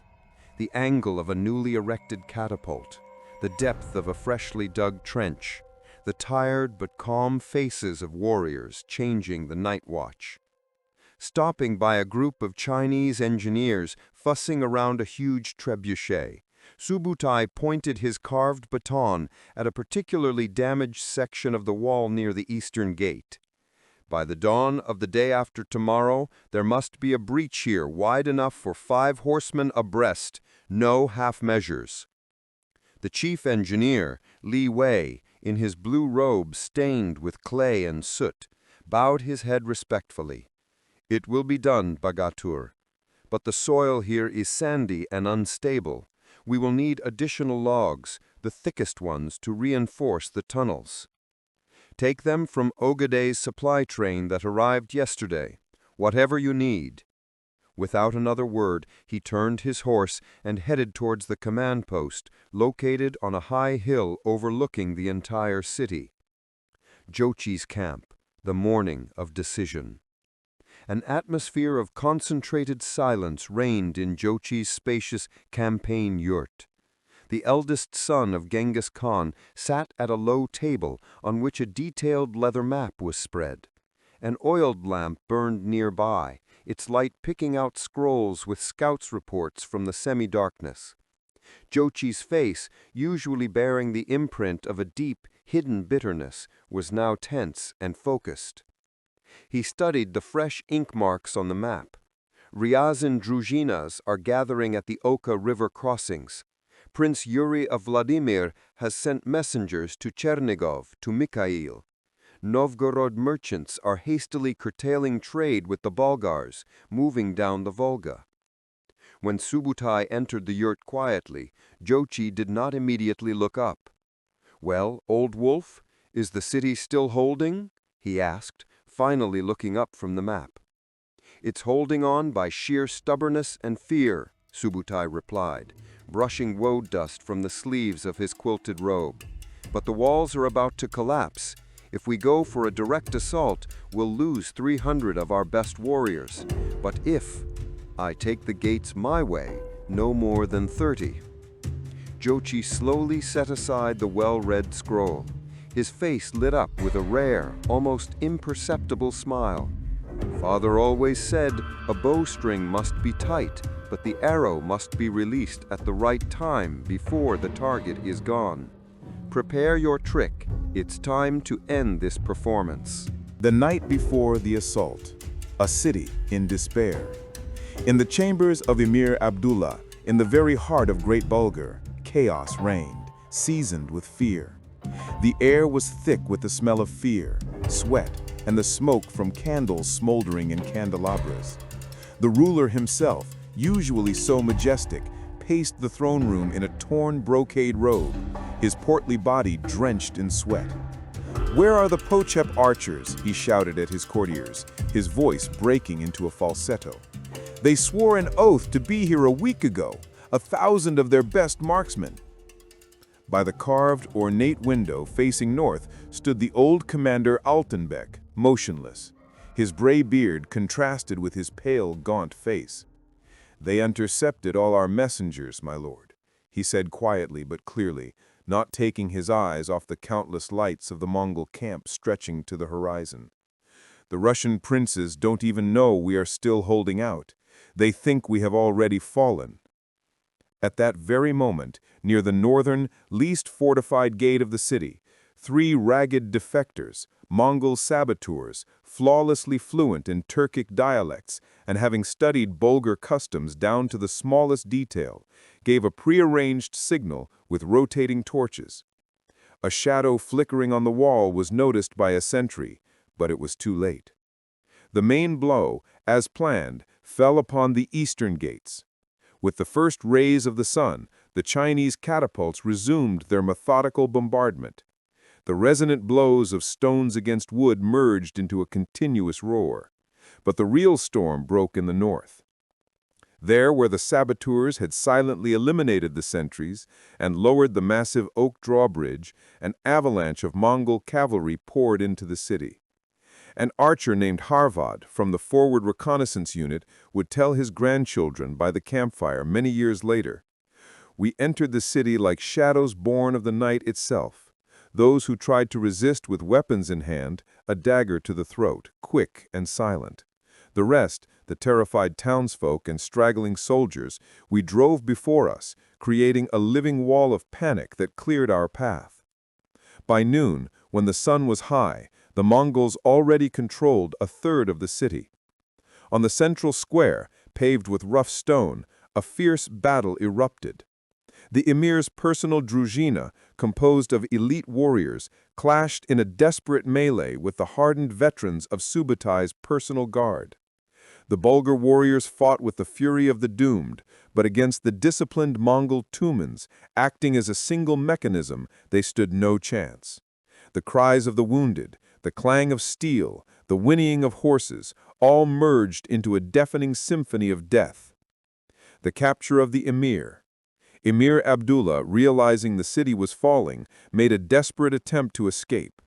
The angle of a newly erected catapult, the depth of a freshly dug trench, the tired but calm faces of warriors changing the night watch. Stopping by a group of Chinese engineers fussing around a huge trebuchet, Subutai pointed his carved baton at a particularly damaged section of the wall near the eastern gate. By the dawn of the day after tomorrow, there must be a breach here wide enough for 5 horsemen abreast, no half measures. The chief engineer, Li Wei, in his blue robe stained with clay and soot, bowed his head respectfully. "It will be done, Bagatur. But the soil here is sandy and unstable. We will need additional logs, the thickest ones, to reinforce the tunnels. Take them from Ogaday's supply train that arrived yesterday. Whatever you need." Without another word, he turned his horse and headed towards the command post, located on a high hill overlooking the entire city. Jochi's camp, the morning of decision. An atmosphere of concentrated silence reigned in Jochi's spacious campaign yurt. The eldest son of Genghis Khan sat at a low table on which a detailed leather map was spread. An oiled lamp burned nearby, its light picking out scrolls with scouts' reports from the semi-darkness. Jochi's face, usually bearing the imprint of a deep, hidden bitterness, was now tense and focused. He studied the fresh ink marks on the map. Ryazan Drujinas are gathering at the Oka River crossings. Prince Yuri of Vladimir has sent messengers to Chernigov, to Mikhail. Novgorod merchants are hastily curtailing trade with the Bulgars, moving down the Volga. When Subutai entered the yurt quietly, Jochi did not immediately look up. "Well, old wolf, is the city still holding?" he asked, finally looking up from the map. "It's holding on by sheer stubbornness and fear," Subutai replied, brushing woad dust from the sleeves of his quilted robe. "But the walls are about to collapse. If we go for a direct assault, we'll lose 300 of our best warriors. But if I take the gates my way, no more than 30. Jochi slowly set aside the well-read scroll. His face lit up with a rare, almost imperceptible smile. "Father always said a bowstring must be tight, but the arrow must be released at the right time before the target is gone. Prepare your trick. It's time to end this performance." The night before the assault, a city in despair. In the chambers of Emir Abdullah, in the very heart of Great Bulgar, chaos reigned, seasoned with fear. The air was thick with the smell of fear, sweat, and the smoke from candles smoldering in candelabras. The ruler himself, usually so majestic, paced the throne room in a torn brocade robe, his portly body drenched in sweat. "Where are the Pochep archers?" he shouted at his courtiers, his voice breaking into a falsetto. "They swore an oath to be here a week ago, 1,000 of their best marksmen." By the carved, ornate window facing north stood the old commander Altenbeck, motionless. His gray beard contrasted with his pale, gaunt face. "They intercepted all our messengers, my lord," he said quietly but clearly, not taking his eyes off the countless lights of the Mongol camp stretching to the horizon. "The Russian princes don't even know we are still holding out. They think we have already fallen." At that very moment, near the northern, least fortified gate of the city, 3 ragged defectors, Mongol saboteurs, flawlessly fluent in Turkic dialects and having studied Bulgar customs down to the smallest detail, gave a prearranged signal with rotating torches. A shadow flickering on the wall was noticed by a sentry, but it was too late. The main blow, as planned, fell upon the eastern gates. With the first rays of the sun, the Chinese catapults resumed their methodical bombardment. The resonant blows of stones against wood merged into a continuous roar. But the real storm broke in the north. There, where the saboteurs had silently eliminated the sentries and lowered the massive oak drawbridge, an avalanche of Mongol cavalry poured into the city. An archer named Harvad from the forward reconnaissance unit would tell his grandchildren by the campfire many years later, "We entered the city like shadows born of the night itself. Those who tried to resist with weapons in hand, a dagger to the throat, quick and silent. The rest, the terrified townsfolk and straggling soldiers, we drove before us, creating a living wall of panic that cleared our path." By noon, when the sun was high, the Mongols already controlled a third of the city. On the central square, paved with rough stone, a fierce battle erupted. The emir's personal druzhina, composed of elite warriors, clashed in a desperate melee with the hardened veterans of Subutai's personal guard. The Bulgar warriors fought with the fury of the doomed, but against the disciplined Mongol tumans, acting as a single mechanism, they stood no chance. The cries of the wounded, the clang of steel, the whinnying of horses, all merged into a deafening symphony of death. The capture of the Emir. Emir Abdullah, realizing the city was falling, made a desperate attempt to escape.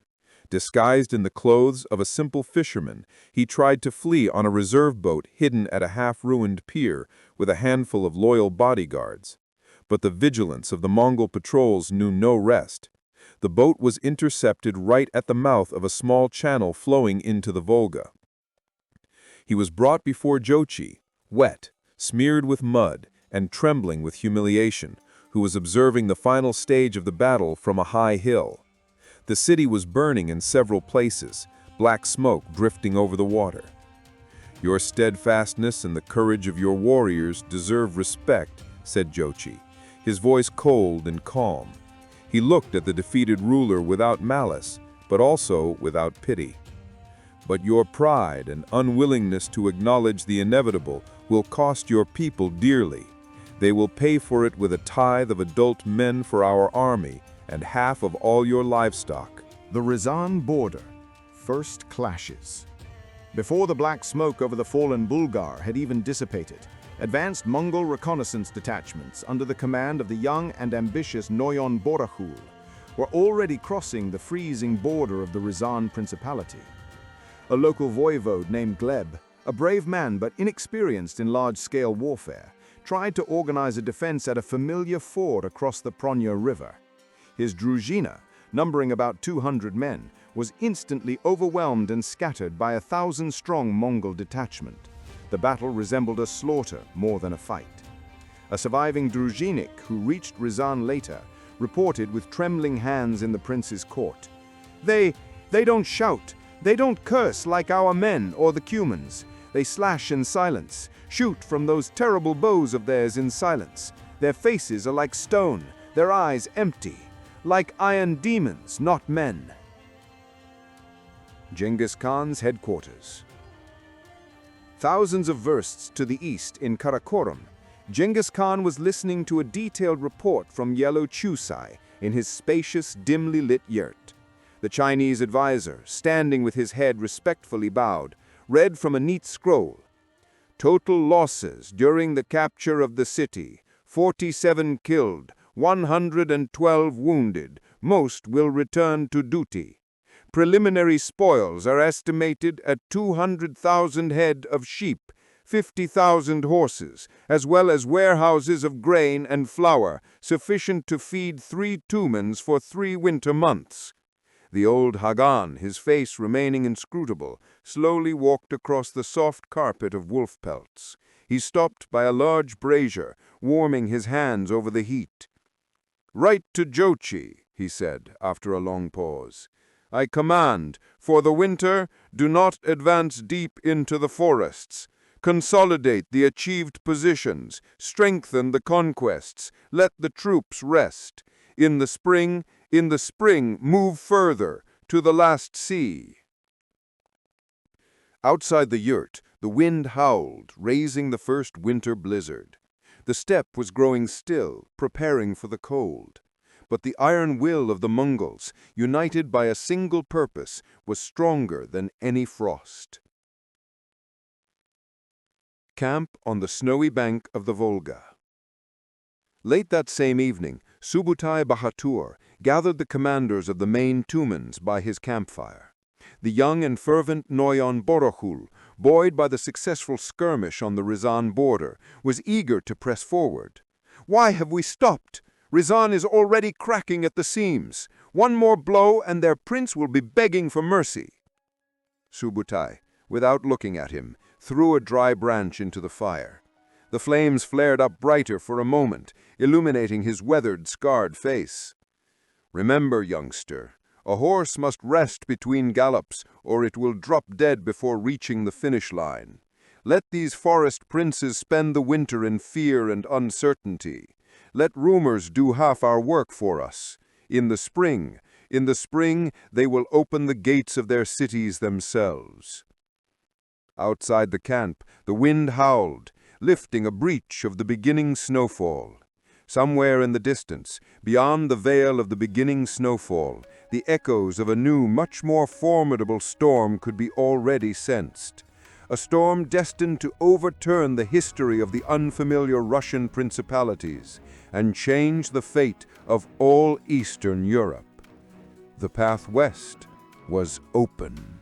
Disguised in the clothes of a simple fisherman, he tried to flee on a reserve boat hidden at a half-ruined pier with a handful of loyal bodyguards. But the vigilance of the Mongol patrols knew no rest. The boat was intercepted right at the mouth of a small channel flowing into the Volga. He was brought before Jochi, wet, smeared with mud, and trembling with humiliation, who was observing the final stage of the battle from a high hill. The city was burning in several places, black smoke drifting over the water. "Your steadfastness and the courage of your warriors deserve respect," said Jochi, his voice cold and calm. He looked at the defeated ruler without malice, but also without pity. "But your pride and unwillingness to acknowledge the inevitable will cost your people dearly. They will pay for it with a tithe of adult men for our army and half of all your livestock." The Ryazan border. First clashes. Before the black smoke over the fallen Bulgar had even dissipated, advanced Mongol reconnaissance detachments under the command of the young and ambitious Noyon Borakhul were already crossing the freezing border of the Ryazan Principality. A local voivode named Gleb, a brave man but inexperienced in large-scale warfare, tried to organize a defense at a familiar ford across the Pronya River. His druzhina, numbering about 200 men, was instantly overwhelmed and scattered by a 1,000-strong Mongol detachment. The battle resembled a slaughter more than a fight. A surviving druzhinik who reached Ryazan later reported with trembling hands in the prince's court, They don't shout. They don't curse like our men or the Cumans. They slash in silence, shoot from those terrible bows of theirs in silence. Their faces are like stone, their eyes empty, like iron demons, not men." Genghis Khan's headquarters. Thousands of versts to the east in Karakorum, Genghis Khan was listening to a detailed report from Yellow Chusai in his spacious, dimly lit yurt. The Chinese advisor, standing with his head respectfully bowed, read from a neat scroll. Total losses during the capture of the city: 47 killed, 112 wounded. Most will return to duty. Preliminary spoils are estimated at 200,000 head of sheep, 50,000 horses, as well as warehouses of grain and flour, sufficient to feed 3 tumens for 3 winter months. The old Hagan, his face remaining inscrutable, slowly walked across the soft carpet of wolf pelts. He stopped by a large brazier, warming his hands over the heat. "Write to Jochi," he said, after a long pause. "I command, for the winter, do not advance deep into the forests. Consolidate the achieved positions, strengthen the conquests, let the troops rest. In the spring, move further, to the last sea." Outside the yurt, the wind howled, raising the first winter blizzard. The steppe was growing still, preparing for the cold. But the iron will of the Mongols, united by a single purpose, was stronger than any frost. Camp on the snowy bank of the Volga. Late that same evening, Subutai Bahatur gathered the commanders of the main tumens by his campfire. The young and fervent Noyon Borokhul, buoyed by the successful skirmish on the Ryazan border, was eager to press forward. "Why have we stopped? Ryazan is already cracking at the seams. One more blow and their prince will be begging for mercy." Subutai, without looking at him, threw a dry branch into the fire. The flames flared up brighter for a moment, illuminating his weathered, scarred face. "Remember, youngster, a horse must rest between gallops, or it will drop dead before reaching the finish line. Let these forest princes spend the winter in fear and uncertainty. Let rumors do half our work for us. In the spring, they will open the gates of their cities themselves." Outside the camp, the wind howled, lifting a breach of the beginning snowfall. Somewhere in the distance, beyond the veil of the beginning snowfall, the echoes of a new, much more formidable storm could be already sensed. A storm destined to overturn the history of the unfamiliar Russian principalities and change the fate of all Eastern Europe. The path west was open.